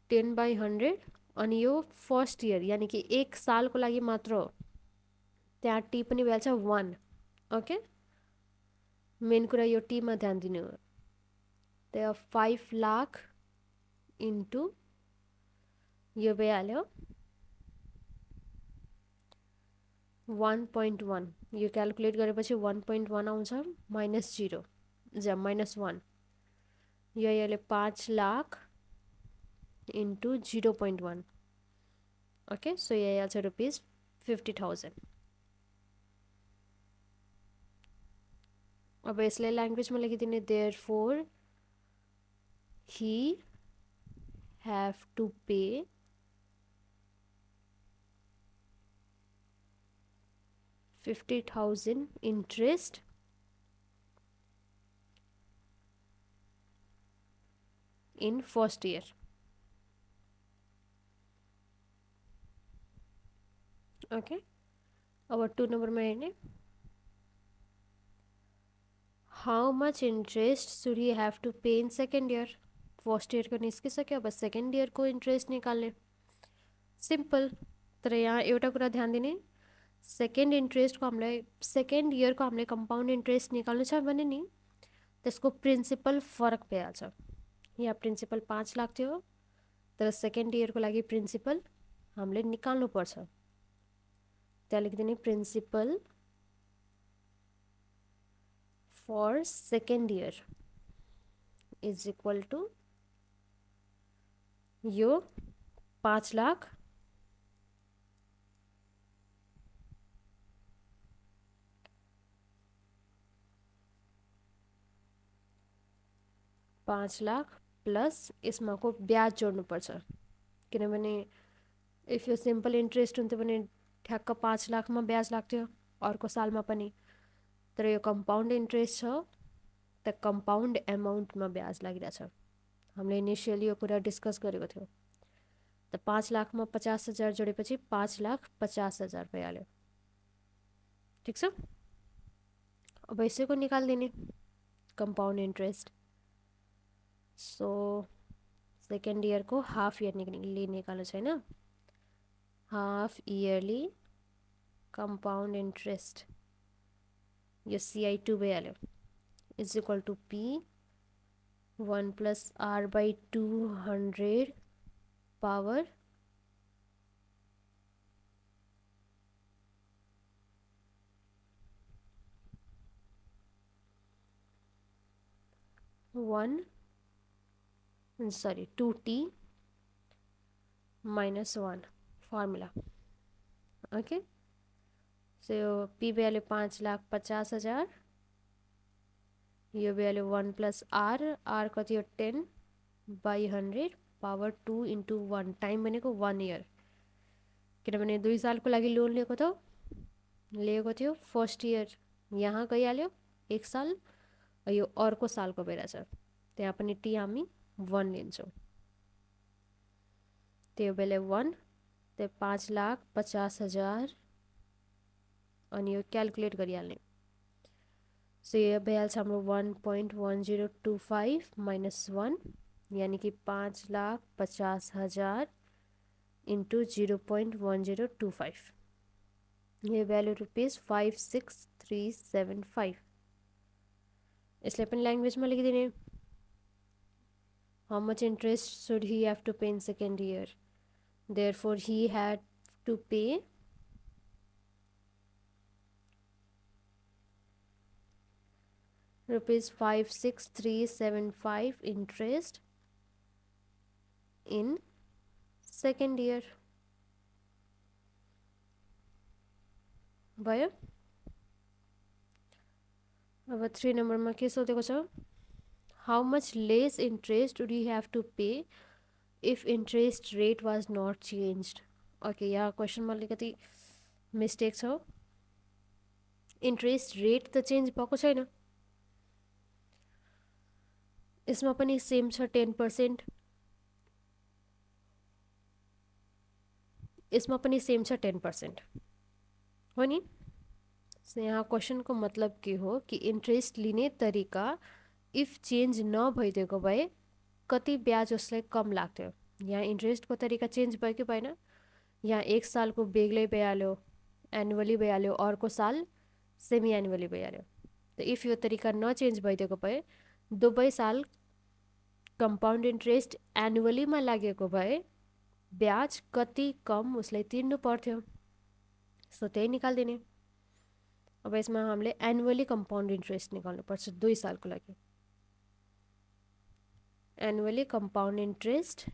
10/100, अनि यो फर्स्ट इयर यानि कि 1 सालको लागि मात्र हो, त्यहाँ टी पनि भइहाल्छ 1। ओके, मेन कुरा यो टीमा ध्यान दिनु, त्यहाँ 5 लाख इन्टु यो भइहाल्यो 1.1, यो क्यालकुलेट गरेपछि 1.1 आउँछ, माइनस 0 माइनस 1, यो यसले 5 लाख इन्टु 0.1। ओके, सो यहाँ आउँछ रुपिस 50,000। अब यसलाई ल्याङ्ग्वेजमा लेखिदिने, therefore he have to pay 50,000 interest in first year. Okay, अब 2 नम्बरमा हेर्ने, how much interest should you have to pay in second year. First इयरको निस्किसक्यो, अब सेकेन्ड इयरको इन्ट्रेस्ट निकाल्ने, सिम्पल। तर यहाँ एउटा कुरा ध्यान दिने, सेकेन्ड इन्ट्रेस्टको हामीलाई सेकेन्ड इयरको हामीले कम्पाउन्ड इन्ट्रेस्ट निकाल्नु छ भने नि त्यसको प्रिन्सिपल फरक भइहाल्छ। यहाँ प्रिन्सिपल 5 लाख थियो, तर सेकेन्ड इयरको लागि प्रिन्सिपल हामीले निकाल्नुपर्छ, त्यहाँ लेखिदिने principal for second year is equal to यो 5 लाख प्लस यसमा को ब्याज जोड्नुपर्छ, किनभने इफ यो सिम्पल इन्ट्रेस्ट हुन्थ्यो भने ठ्याक्क 5 लाखमा ब्याज लाग्थ्यो अर्को सालमा पनि, तर यो कम्पाउन्ड इन्ट्रेस्ट छ त कम्पाउन्ड एमाउन्टमा ब्याज लागिरहेछ। हामीले इनिसियली यो कुरा डिस्कस गरेको थियो, त 5 लाखमा 50,000 जोडेपछि 5,50,000 भइहाल्यो। ठिक छ, अब यसैको निकालिदिने कम्पाउन्ड इन्ट्रेस्ट। सो सेकेन्ड इयरको हाफ इयरली निकाल्नु छैन, हाफ इयरली कम्पाउन्ड इन्ट्रेस्ट, यो CI2 भइहाल्यो, is equal to P1 plus R by 200 power one sorry 2t -1 formula. Okay, so P value 5,50,000, यो वैल्यू 1 प्लस आर कति हो 10/100 पावर 2 इंटू 1 टाइम भनेको 1 year, किनभने 2 सालको लागि लोन लिएको थियो. फर्स्ट इयर यहाँ गइहाल्यो 1 साल, यो अर्को सालको भइरहेछ, त्यहाँ पनि टी हामी 1 लिन्छौँ. त्यो बेला 1 त्यो 5,50,000 अनि यो क्यालकुलेट गरिहाल्ने. सो यो भइहाल्छ हाम्रो 1.1025 -1 यानी कि 5,50,000 इंटू 0.1025, ये वैल्यू ₹5,6375. इसलिए अपन लैंग्वेज में लिख देने. How much interest should he have to pay in second year, therefore he had to pay ₹5,6375 interest in second year. भयो. अब 3 नम्बरमा के सोधेको छ, how much less interest would you have to pay if interest rate was not changed. Okay, यहाँ क्वेश्चनमा अलिकति mistake छ. इंटरेस्ट रेट त चेन्ज भएको छैन, यसमा पनि सेम छ 10%, यसमा पनि सेम छ 10% हो नि. यहाँ क्वेश्चनको मतलब के हो कि इंट्रेस्ट लिने तरिका इफ चेन्ज नभइदिएको भए कति ब्याज उसलाई कम लाग्थ्यो. यहाँ इन्ट्रेस्टको तरिका चेन्ज भयो कि भएन, यहाँ 1 सालको बेग्लै भइहाल्यो, एनुअली भइहाल्यो, अर्को साल सेमी एनुअली भइहाल्यो. त इफ यो तरिका नचेन्ज भइदिएको भए दुवै साल कम्पाउन्ड इन्ट्रेस्ट एनुअलीमा लागेको भए ब्याज कति कम उसलाई तिर्नु पर्थ्यो. सो त्यही निकालिदिने. अब यसमा हामीले एनुअली कम्पाउन्ड इन्ट्रेस्ट निकाल्नुपर्छ 2 सालको लागि. Annually compound interest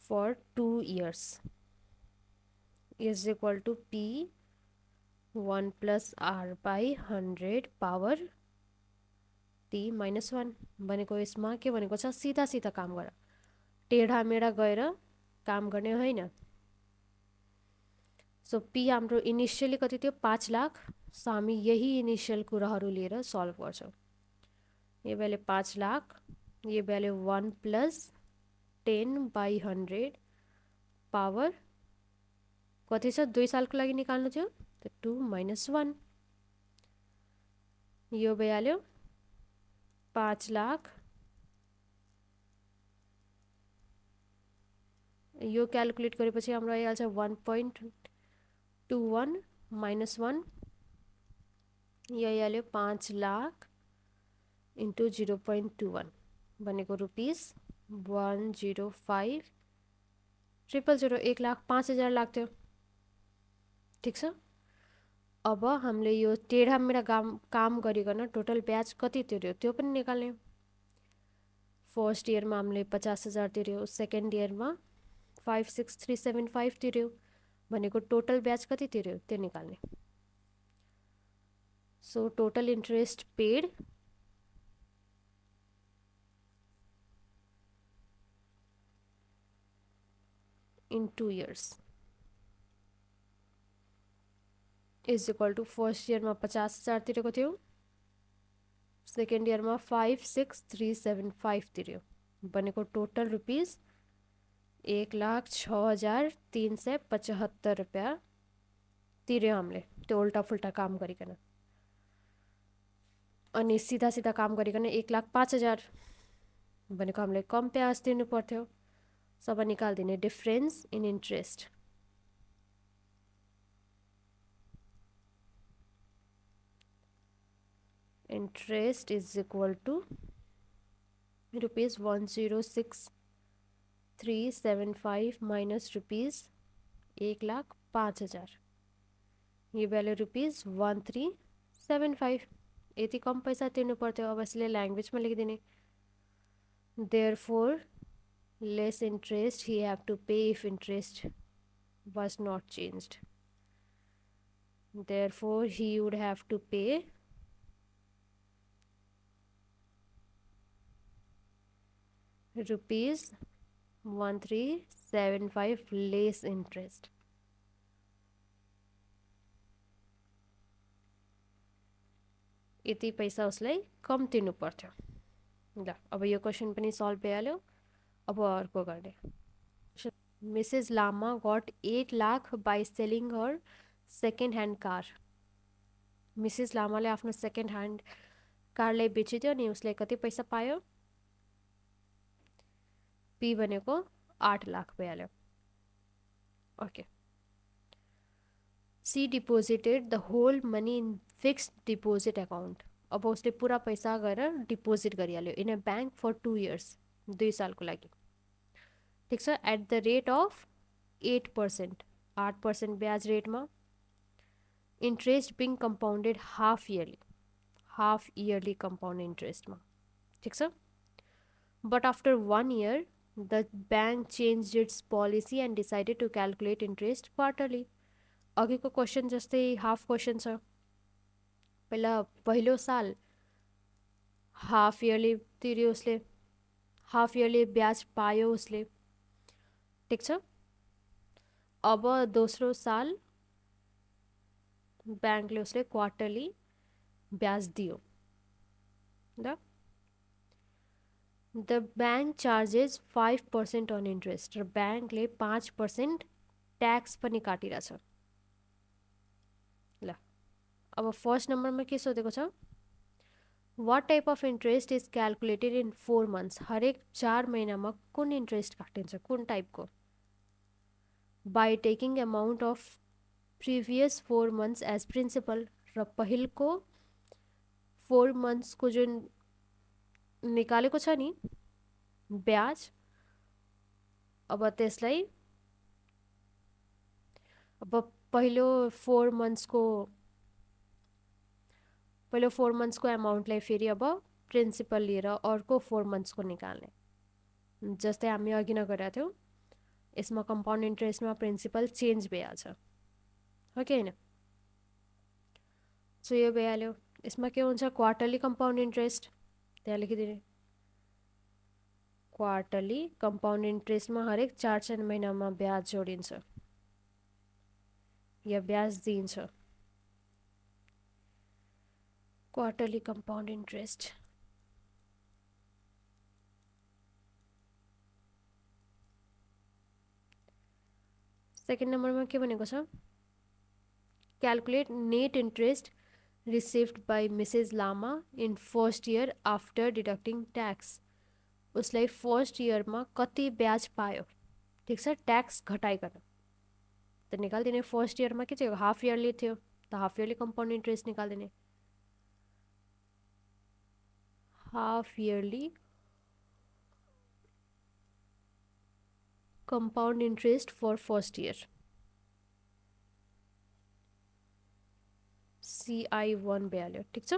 for 2 years is equal to P 1 plus R/100 power T -1 भनेको. यसमा के भनेको छ, सीधा सीधा काम गर, टेढा मेढा गएर काम गर्ने होइन. सो पी हाम्रो इनिसियली कति थियो 5 लाख. सो हामी यही इनिसियल कुराहरू लिएर सल्भ गर्छौँ. ये वैल्यू 5 लाख, ये वैल्यू 1 प्लस 10/100 पावर कति छ 2 सालको लागि निकाल्नु थियो त 2 - 1, यो भइहाल्यो 5 लाख. यो क्यालकुलेट गरेपछि हाम्रो आइहाल्छ 1.21 -1, यो आइहाल्यो 5 लाख इंटू 0.21 भनेको ₹105,000, 1,05,000 लाग्थ्यो. ठिक छ. अब हामीले यो टेढा मेढा काम गरिकन टोटल ब्याज कति तिर्यो त्यो पनि निकाल्ने. फर्स्ट इयरमा हामीले 50,000 तिर्यो, सेकेन्ड इयरमा 5,6375 तिर्यो भनेको टोटल ब्याज कति तिर्यो त्यो निकाल्ने. So total interest paid in 2 years is equal to first इयरमा 50,000 तिरेको थियो, सेकेन्ड इयरमा 5,6375 तिर्यो भनेको टोटल ₹1,06,375 तिर्यो हामीले त्यो उल्टा फुल्टा काम गरिकन. अनि सीधा सीधा काम गरिकन 1,05,000 भनेको हामीले कम ब्याज तिर्नु पर्थ्यो. सब निकालिदिने difference in interest. Interest is equal to ₹106 1375 minus ₹1,05,000 यो भ्याल्यु ₹1375 यति कम पैसा तिर्नु पर्थ्यो अब यसले ल्याङ्ग्वेजमा लेखिदिने therefore less interest he have to pay if interest was not changed therefore he would have to pay ₹1375 less interest यति पैसा उसलाई कम तिर्नु पर्थ्यो ल अब यो क्वेसन पनि सल्भ भइहाल्यो अब अर्को गर्ने Mrs. Lama got 8 lakh by selling her second hand car Mrs लामाले आफ्नो सेकेन्ड ह्यान्ड कारलाई बेचिदियो नि उसले कति पैसा पायो पी भनेको 8 लाख भइहाल्यो okay she deposited the whole money in fixed deposit account अब उसले पुरा पैसा गएर डिपोजिट गरिहाल्यो in a bank for 2 years 2 सालको लागि ठिक छ एट द रेट अफ 8% 8% ब्याज रेटमा interest being compounded half yearly compound इन्ट्रेस्टमा ठिक छ but after 1 year the bank changed its policy and decided to calculate interest quarterly अघिको क्वेसन जस्तै हाफ क्वेसन छ पहिलो साल हाफ इयरली तिर्यो उसले हाफ इयरली ब्याज पायो उसले ठिक छ अब दोस्रो साल ब्याङ्कले उसले क्वार्टरली ब्याज दियो ल The bank charges 5% on interest र ब्याङ्कले 5% ट्याक्स पनि काटिरहेछ ल अब फर्स्ट नम्बरमा के सोधेको छ what type of interest is calculated in 4 months हरेक 4 महिनामा कुन इन्ट्रेस्ट काटिन्छ कुन टाइपको by taking amount of previous 4 months as principal र पहिलको 4 months को जुन निकालेको छ नि ब्याज अब त्यसलाई अब पहिलो 4 months को अमाउन्टलाई फेरि अब प्रिन्सिपल लिएर अर्को 4 months को निकाल्ने जस्तै हामी अघि नै गरेका थियौँ यसमा कम्पाउन्ड इन्ट्रेस्टमा प्रिन्सिपल चेन्ज भइहाल्छ हो कि हैन सो यो भइहाल्यो यसमा के हुन्छ क्वार्टरली कम्पाउन्ड इन्ट्रेस्ट त्यहाँ लेखिदिने क्वार्टरली कम्पाउन्ड इन्ट्रेस्टमा हरेक 4 महिनामा ब्याज जोडिन्छ या ब्याज दिइन्छ क्वार्टरली कम्पाउन्ड इन्ट्रेस्ट सेकेन्ड नम्बरमा के भनेको छ calculate net interest received by Mrs Lama in first year after deducting tax उसलाई फर्स्ट इयरमा कति ब्याज पायो ठिक छ ट्याक्स घटाइकन त निकालिदिने फर्स्ट इयरमा के थियो हाफ इयरली थियो त हाफ इयरली कम्पाउन्ड इन्ट्रेस्ट निकालिदिने half yearly compound interest for first year CI1 भइहाल्यो ठिक छ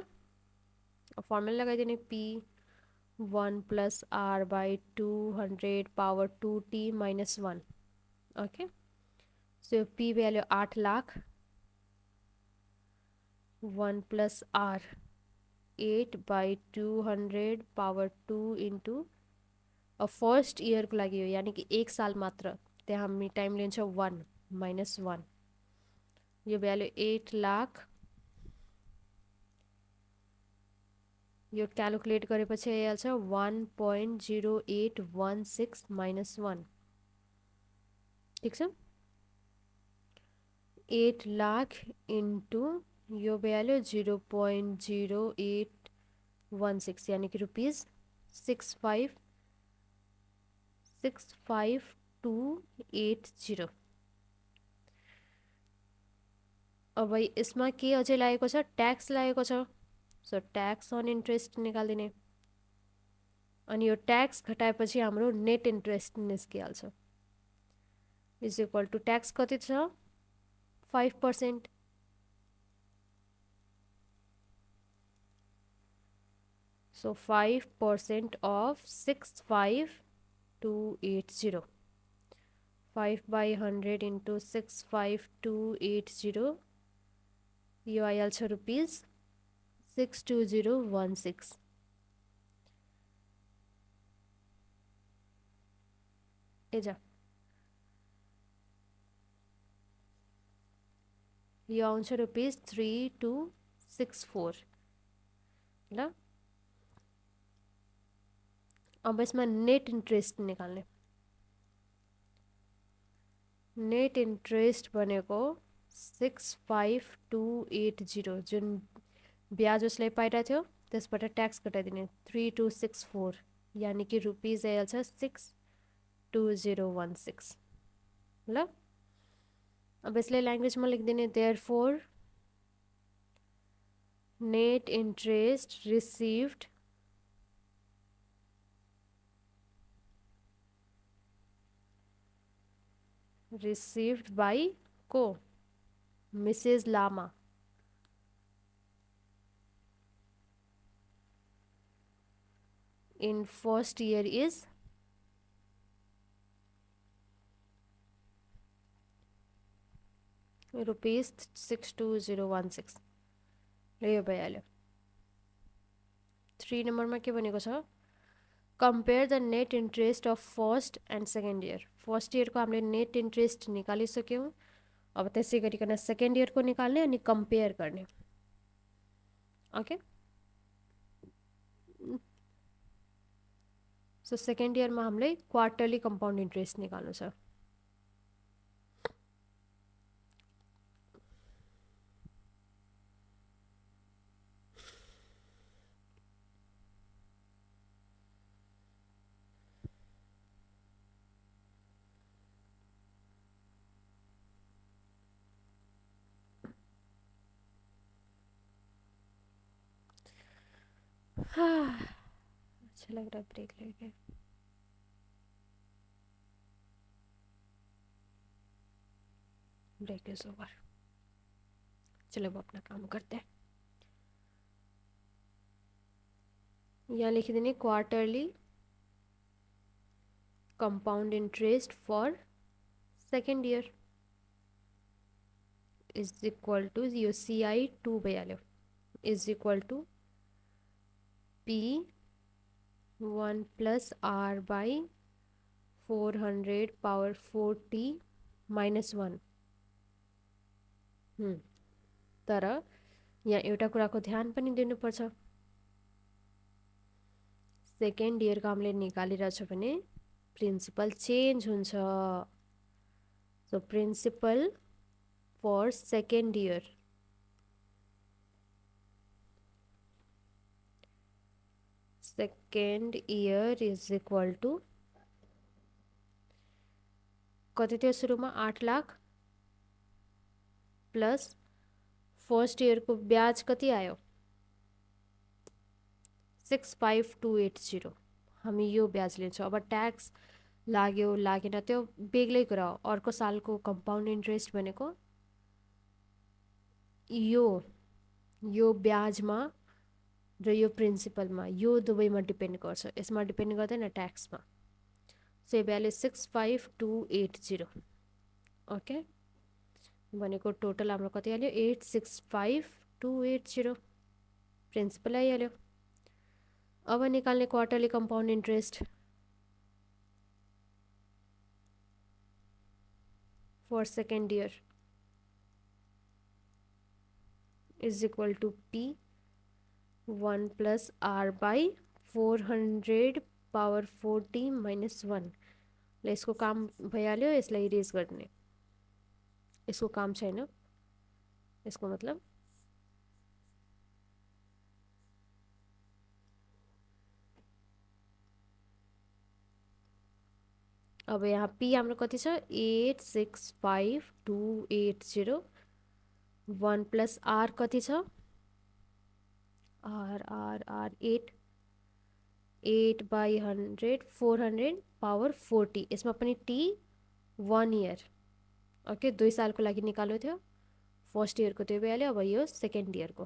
फर्मुला लगाइदिने P1 plus R by 200 power 2t minus 1 okay so P value 8 lakh 1 plus R 8 by 200 power 2 into first इयरको लागि हो यानी कि 1 साल मात्र त्यहाँ हामी टाइम लिन्छ 1 minus 1 यो भ्यालु 8 लाख यो क्यालकुलेट गरेपछि आइहाल्छ 1.0816 minus 1 ठिक छ 8 लाख इन्टु यो भ्यालु 0.0816 यानी कि रुपीज 65280 अब यसमा के अझै लागेको छ ट्याक्स लागेको छ सो ट्याक्स अन इन्ट्रेस्ट निकालिदिने अनि यो ट्याक्स घटाएपछि हाम्रो नेट इन्ट्रेस्ट निस्किहाल्छ इज इक्वल टु ट्याक्स कति छ 5%. So 5% of 65280. 5 by 100 into 65280. यो आइहाल्छ रुपिस 62016. एजा यो आउँछ रुपिस 3264 ल. अब यसमा नेट इन्ट्रेस्ट निकाल्ने. नेट इन्ट्रेस्ट भनेको 65280 जुन ब्याज उसले पाइरहेको थियो त्यसबाट ट्याक्स घटाइदिने 3264 यानी कि रुपिस आइहाल्छ 62016 ल. अब यसलाई ल्याङ्ग्वेजमा लेखिदिने therefore net interest received by को Mrs. Lama in first year is rupees 62016. यो भइहाल्यो. 3 नम्बरमा के भनेको छ compare the net interest of first and second year. First इयरको हामीले नेट इन्ट्रेस्ट निकालिसक्यौँ. अब त्यसै गरिकन सेकेन्ड इयरको निकाल्ने अनि कम्पेयर गर्ने. ओके. सो सेकेन्ड इयरमा हामीले क्वार्टरली कम्पाउन्ड इन्ट्रेस्ट निकाल्नु छ. अच्छा लग रहा है ब्रेक लेके. Break is over. चलो अब अपना काम करते हैं. यहाँ लिख देंगे quarterly compound interest for second year is equal to यो CI 2 भइहाल्यो is equal to P1 plus R by 400 power 40 minus 1. तर यहाँ एउटा कुराको ध्यान पनि दिनुपर्छ. सेकेन्ड इयरको हामीले निकालिरहेछ भने प्रिन्सिपल चेन्ज हुन्छ. So principal for second year is equal to कति थियो सुरुमा 8 लाख प्लस फर्स्ट इयरको ब्याज कति आयो 65280. हामी यो ब्याज लिन्छौँ. अब ट्याक्स लाग्यो लागेन त्यो बेग्लै कुरा हो. अर्को सालको कम्पाउन्ड इन्ट्रेस्ट भनेको यो ब्याजमा र यो प्रिन्सिपलमा यो दुवैमा डिपेन्ड गर्छ. यसमा डिपेन्ड गर्दैन ट्याक्समा. सो यो भ्याल्यु 65280. ओके भनेको टोटल हाम्रो कति आयो 865280 प्रिन्सिपल आइहाल्यो. अब निकाल्ने quarterly compound interest for second year is equal to P1 plus R by 400 power 40 minus 1. ल यसको काम भइहाल्यो. यसलाई इरेज गर्ने. यसको काम छैन. यसको मतलब अब यहाँ P हाम्रो कति छ 865280. 1 plus R कति छ R 8 8/100 400 पावर 40 यसमा पनि टी 1 इयर ओके 2 सालको लागि निकाल्नु थियो फर्स्ट इयरको त्यो भइहाल्यो अब यो सेकेन्ड इयरको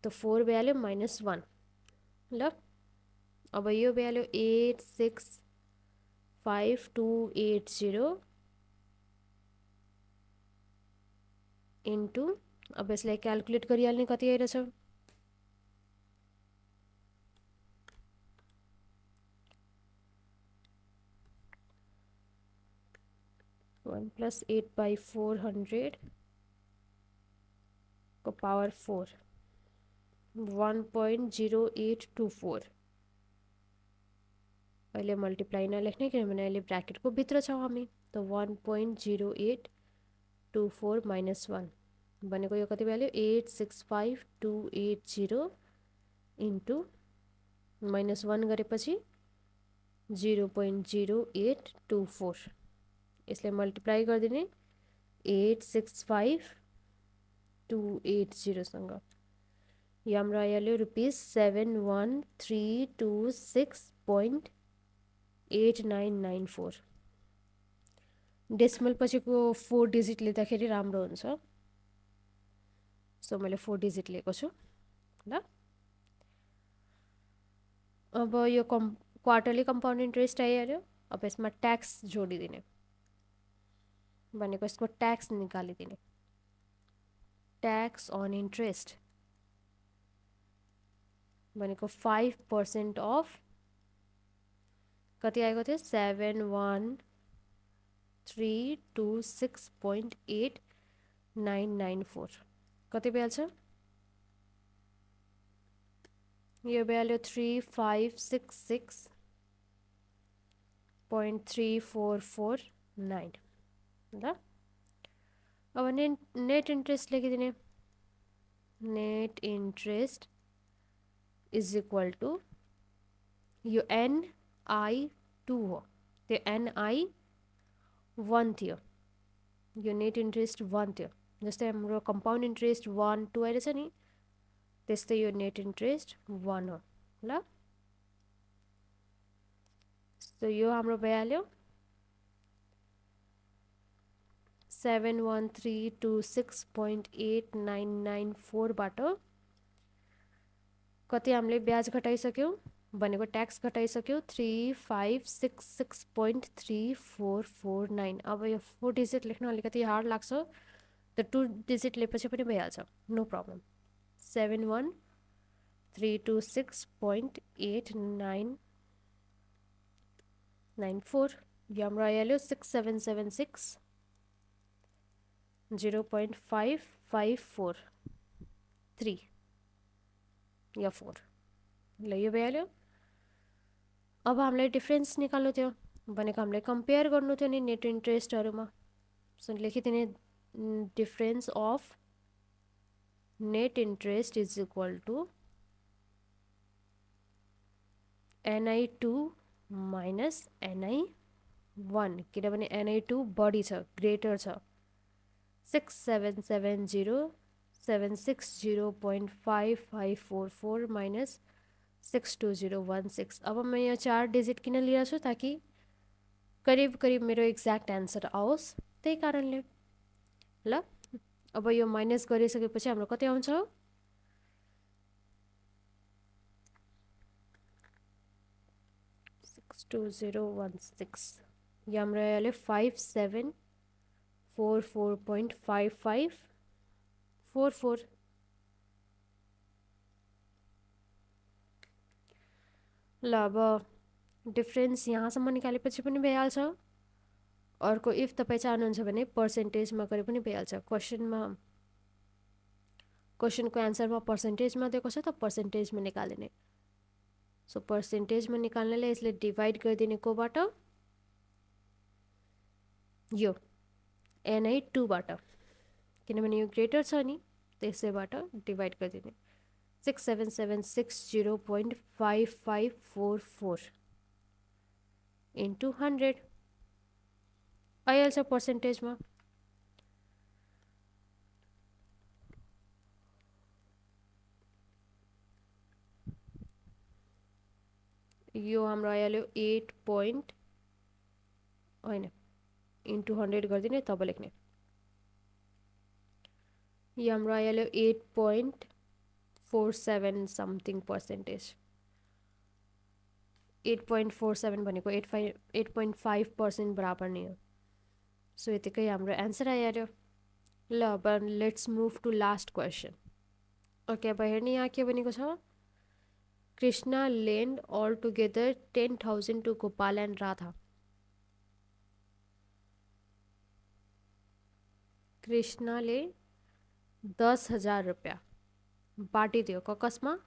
त 4 भइहाल्यो -1 ल अब यो भइहाल्यो 865,280 इन्टु अब यसलाई क्यालकुलेट गरिहाल्ने कति आइरहेछ 1 + 8/400 को पावर 4 1.0824 अहिले मल्टिप्लाई नलेख्ने किनभने अहिले ब्राकेटको भित्र छौँ हामी त 1.0824 -1 भनेको यो कति भइहाल्यो 865,280 इन्टु -1 गरेपछि 0.0824 यसले मल्टिप्लाई गरिदिने 865,280 सँग यो हाम्रो आइहाल्यो ₹71,326.8994 डेसिमल पछिको 4 डिजिट लिँदाखेरि राम्रो हुन्छ सो मैले 4 डिजिट लिएको छु ल अब यो क्वार्टरली कम्पाउन्ड इन्ट्रेस्ट आइहाल्यो अब यसमा ट्याक्स जोडिदिने भनेको यसको ट्याक्स निकालिदिने ट्याक्स अन इन्ट्रेस्ट भनेको 5% अफ कति आएको थियो 71,326.8994 कति भइहाल्छ यो भइहाल्यो 3,566.3449 ल अब नेट इन्ट्रेस्ट लेखिदिने net interest is equal to यो NI2 हो त्यो NI1 थियो यो नेट इन्ट्रेस्ट 1 थियो जस्तै हाम्रो कम्पाउन्ड इन्ट्रेस्ट 1 2 आइरहेछ नि त्यस्तै यो नेट इन्ट्रेस्ट 1 हो ल सो यो हाम्रो भइहाल्यो 71,326.8994 बाट कति हामीले ब्याज घटाइसक्यौं भनेको ट्याक्स घटाइसक्यौं 3,566.3449 अब यो 4 डिजिट लेख्न अलिकति हार्ड लाग्छ त 2 डिजिट लेपछि पनि भइहाल्छ नो प्रब्लम 71,326.8994 यो हाम्रो आइहाल्यो 6,760.5543 या 4 ल यो भइहाल्यो अब हामीलाई डिफरेन्स निकाल्नु थियो भनेको हामीले कम्पेयर गर्नु थियो नि नेट इन्ट्रेस्टहरुमा सो लेखिदिने difference of net interest is equal to NI2 minus NI1 किनभने NI2 बढी छ ग्रेटर छ 6,770,760.5544 माइनस 62016 अब मैं यहाँ 4 डिजिट किन लिएको छु ताकि करीब करीब मेरो एक्ज्याक्ट आन्सर आओस् त्यही कारणले ल अब यो माइनस गरिसकेपछि हाम्रो कति आउँछ 62016 यो हाम्रो आइहाल्यो 5744.5544 ल अब डिफरेन्स यहाँसम्म निकालेपछि पनि भइहाल्छ अर्को इफ तपाई चाहनुहुन्छ भने पर्सेन्टेजमा गरे पनि भइहाल्छ क्वेशनको आन्सरमा पर्सेन्टेजमा दिएको छ त पर्सेन्टेजमा निकाल्दिने सो पर्सेन्टेजमा निकाल्नले यसले डिभाइड गरिदिने कोबाट यो NI2 बाट किनभने यो ग्रेटर छ नि त्यसैबाट डिभाइड गरिदिने 67760.5544 इन्टु 100 आइहाल्छ पर्सेन्टेजमा यो हाम्रो आइहाल्यो 8 पोइन्ट होइन इन्टु 100 गरिदिने तब लेख्ने। यो हाम्रो आइहाल्यो 8.47 समथिङ पर्सेन्टेज। 8.47 भनेको 8.5% बराबर नै हो। सो यतिकै हाम्रो एन्सर आइहाल्यो। ल अब let's move to last question. Okay, अब हेर्ने यहाँ के भनेको छ, Krishna lend altogether 10,000 to Gopal and Radha. कृष्णले 10,000 रुपियाँ बाँडिदियो कसमा,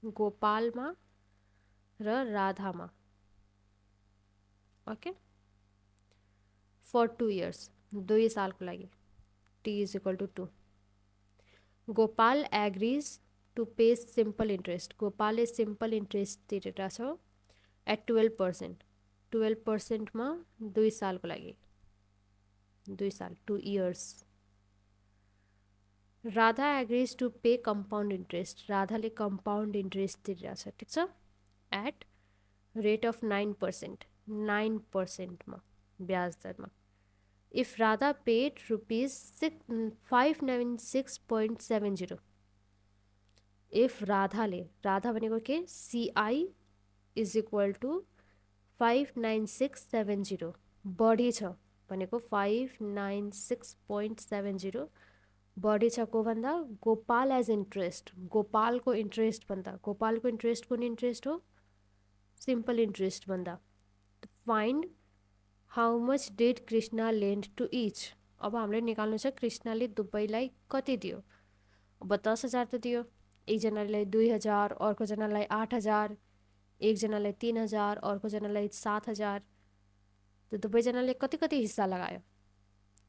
गोपालमा र राधामा। ओके, फर 2 इयर्स, 2 सालको लागि। T is equal to 2। Gopal agrees to pay simple interest. गोपालले सिम्पल इन्ट्रेस्ट तिरेर छ एट 12%। 12%मा 2 सालको लागि, 2 साल, 2 years. Radha agrees to pay compound interest. राधाले कम्पाउन्ड इन्ट्रेस्ट तिरेर छ, ठिक छ, एट रेट अफ 9%, 9%मा, ब्याज दरमा। If Radha paid rupees 596.70, if राधाले, राधा भनेको के, सिआई इज इक्वल टु 59670 बढी छ भनेको 596.70 बढी छ को भन्दा, गोपाल एज इन्ट्रेस्ट, गोपालको इन्ट्रेस्ट भन्दा। गोपालको इन्ट्रेस्ट कुन इन्ट्रेस्ट हो, सिम्पल इन्ट्रेस्ट भन्दा। Find how much did Krishna lend to each. अब हामीले निकाल्नु छ कृष्णले दुबईलाई कति दियो। अब 10,000 त दियो, एकजनालाई 2,000, अर्कोजनालाई 8,000, एकजनालाई 3,000, अर्कोजनालाई 7,000। त दुवैजनाले कति कति हिस्सा लगायो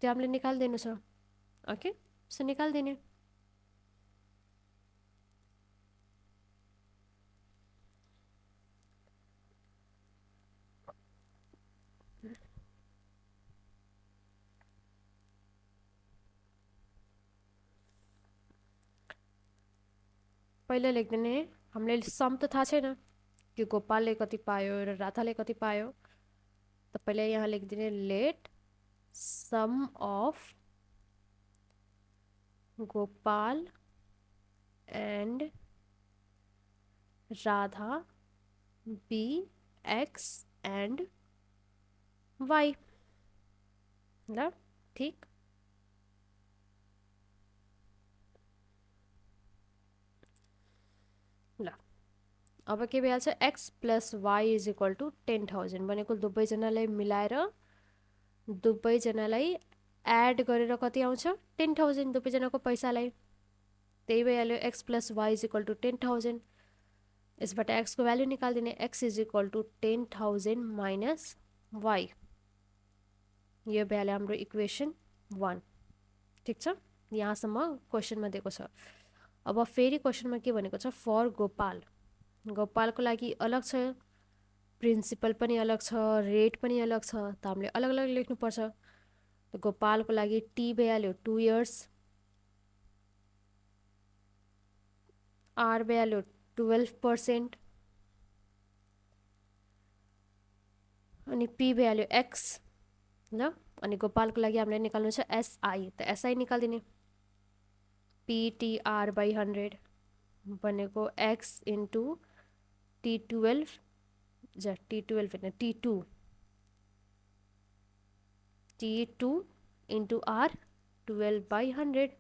त्यो हामीले निकालिदिनु छ। ओके, सो निकालिदिने। पहिला लेख्दिने, हामीले सम त थाहा छैन कि गोपालले कति पायो र राधाले कति पायो। त पहिला यहाँ लेखिदिने, let sum of Gopal and Radha be x and y. ल, ठिक। ल, अब के भइहाल्छ, x plus y is equal to 10,000 भनेको दुवैजनालाई मिलाएर, दुवैजनालाई एड गरेर कति आउँछ, 10,000 दुवैजनाको पैसालाई। त्यही भइहाल्यो, x plus y is equal to 10,000। यसबाट एक्सको भ्याल्यु निकालिदिने, x is equal to 10,000 minus y. यो भ्याल्यु हाम्रो इक्वेसन 1, ठिक छ। यहाँसम्म क्वेसनमा दिएको छ। अब फेरि क्वेसनमा के भनेको छ, फर गोपाल। गोपालको लागि अलग छ, प्रिन्सिपल पनि अलग छ, रेट पनि अलग छ, त हामीले अलग अलग लेख्नुपर्छ। त गोपालको लागि टी भइहाल्यो 2 इयर्स, आर भइहाल्यो 12%, अनि पी भइहाल्यो एक्स। ल, अनि गोपालको लागि हामीले निकाल्नु छ एसआई। त एसआई निकालिदिने, पिटिआर बाई 100 भनेको एक्स इन्टु T12, T12 होइन, T2 इन्टु आर 12/100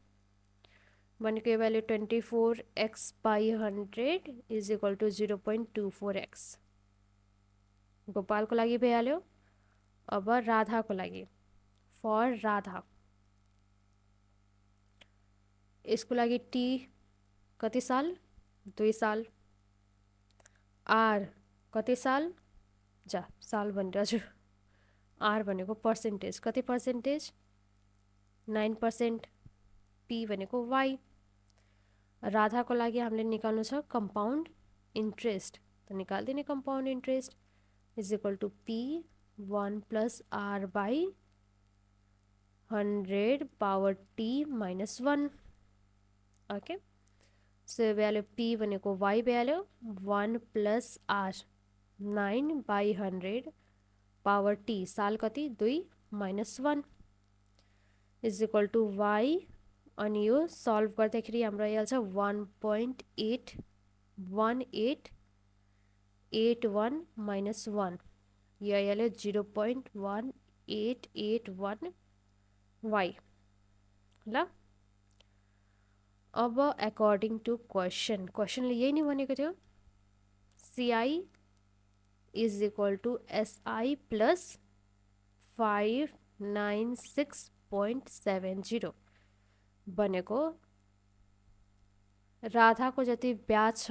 भनेको यो value 24x/100 is equal to 0.24x। गोपालको लागि भइहाल्यो। अब राधाको लागि, फर राधा, यसको लागि टी कति साल, 2 साल, आर कति साल, जा साल भनिरहेछु, आर भनेको पर्सेन्टेज, कति पर्सेन्टेज, 9%, पी भनेको वाई। राधाको लागि हामीले निकाल्नु छ कम्पाउन्ड इन्ट्रेस्ट। त निकालिदिने compound interest is equal to P 1 plus R by 100 power T minus 1। Okay, so value P भनेको y value 1 plus R 9/100 power T साल कति 2 minus 1 is equal to y. अनि यो सल्भ गर्दाखेरि हाम्रो आइहाल्छ 1.81881 माइनस 1 यो आइहाल्यो 0.1881 वाई ल। अब अकॉर्डिंग टू क्वेश्चनले यही नै भनेको थियो, CI is equal to SI plus 596.70 भनेको राधाको जति ब्याज छ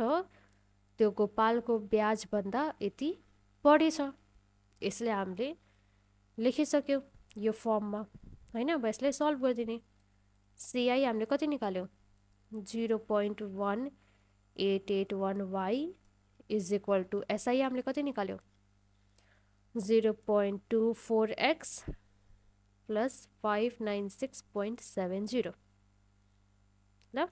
त्यो गोपालको ब्याजभन्दा यति बढी छ। यसले हामीले लेखिसक्यौँ यो फर्ममा हैन। अब यसलाई सल्भ गरिदिने। सिआई हामीले कति निकाल्यो 0.1881 y is equal to SI हामीले कति निकाल्यो 0.24x प्लस 596.70 ल।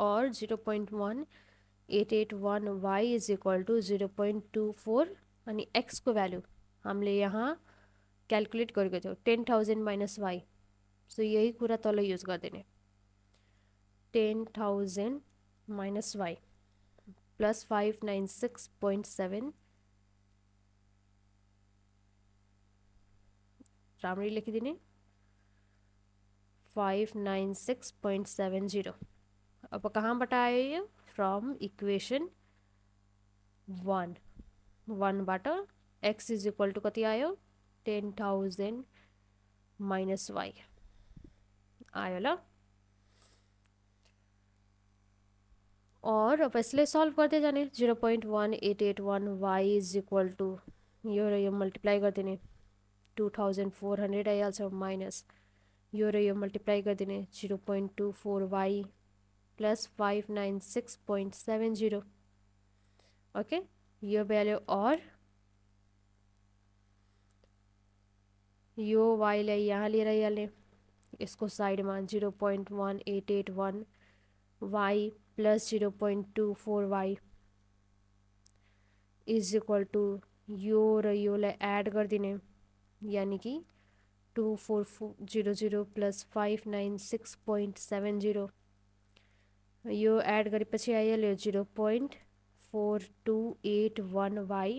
और 0.1881 वाई इज इक्वल टू 0.24 अनि x को भ्यालु हामीले यहाँ क्यालकुलेट गरेको थियो 10,000 माइनस वाई। सो यही कुरा तल युज गरिदिने 10,000 माइनस वाई प्लस 596.7 राम्ररी लेखिदिने 596.70। अब कहाँबाट आयो यो फ्रम इक्वेसन 1 बाट x इज इक्वल टू कति आयो 10,000 माइनस वाई आयो ल। और अब यसले सल्भ गर्दै जाने 0.1881 वाई इज इक्वल टू यो र यो मल्टिप्लाई गरिदिने 2400 आइहाल्छ माइनस यो र यो मल्टिप्लाई गरिदिने 0.24 वाई प्लस 596.70 ओके। यो भ्याल्यु और यो वाईलाई यहाँ लिएर आइहाल्ने यसको साइडमा 0.1881 y plus 0.24 y is equal to यो र योलाई एड गरिदिने यानी कि 2400 प्लस 596.70 यो एड गरेपछि आइहाल्यो 0.4281 y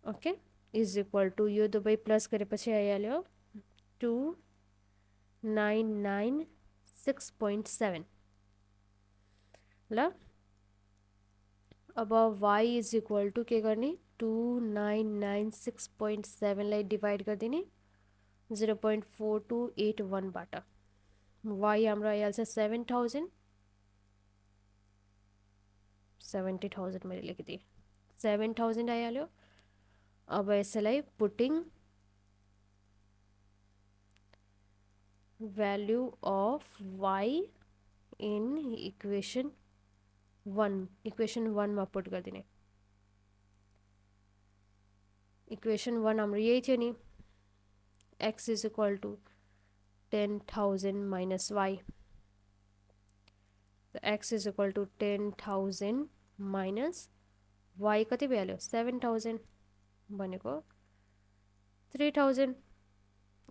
okay is equal to यो दुवै प्लस गरेपछि आइहाल्यो 2996.7 ल। अब y इज इक्वल टू के गर्ने 2996.7 लाई डिवाइड गरिदिने 0.4281 बाट y हाम्रो आइहाल्छ 7,000 70,000 मैले लेखिदिएँ 7,000 आइहाल्यो। अब यसलाई putting value of y in equation 1 मा पुट गरिदिने। इक्वेसन 1 हाम्रो यही थियो नि x is equal to 10,000 minus y x is equal to 10,000 minus y कति भइहाल्यो 7,000 भनेको 3,000।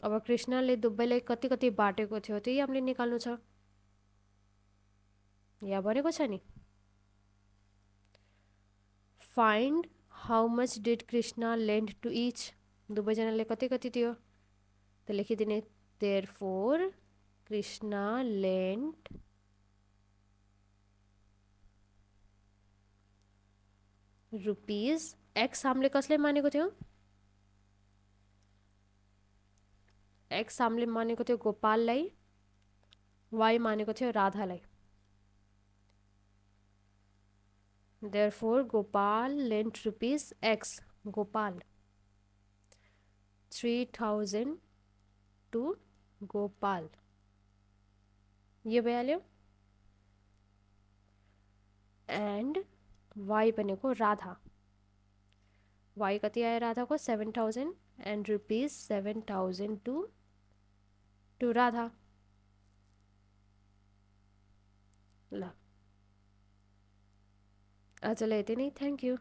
अब कृष्णले दुवैलाई कति कति बाटेको थियो त्यही हामीले निकाल्नु छ यहाँ भनेको छ नि। Find how much did Krishna lend to each दुवैजनाले कति कति दियो त लेखिदिने therefore Krishna lend rupees x हामीले कसले मानेको थियो एक्स हामीले मानेको थियो गोपाललाई वाई मानेको थियो राधालाई। Therefore, Gopal lent rupees X. Gopal 3,000 to Gopal. ये भइहाल्यो एंड Y बनेको राधा Y कति आयो राधाको 7,000 एंड रुपीज 7,000 टू राधा ल। चलो इतने ही, थैंक यू।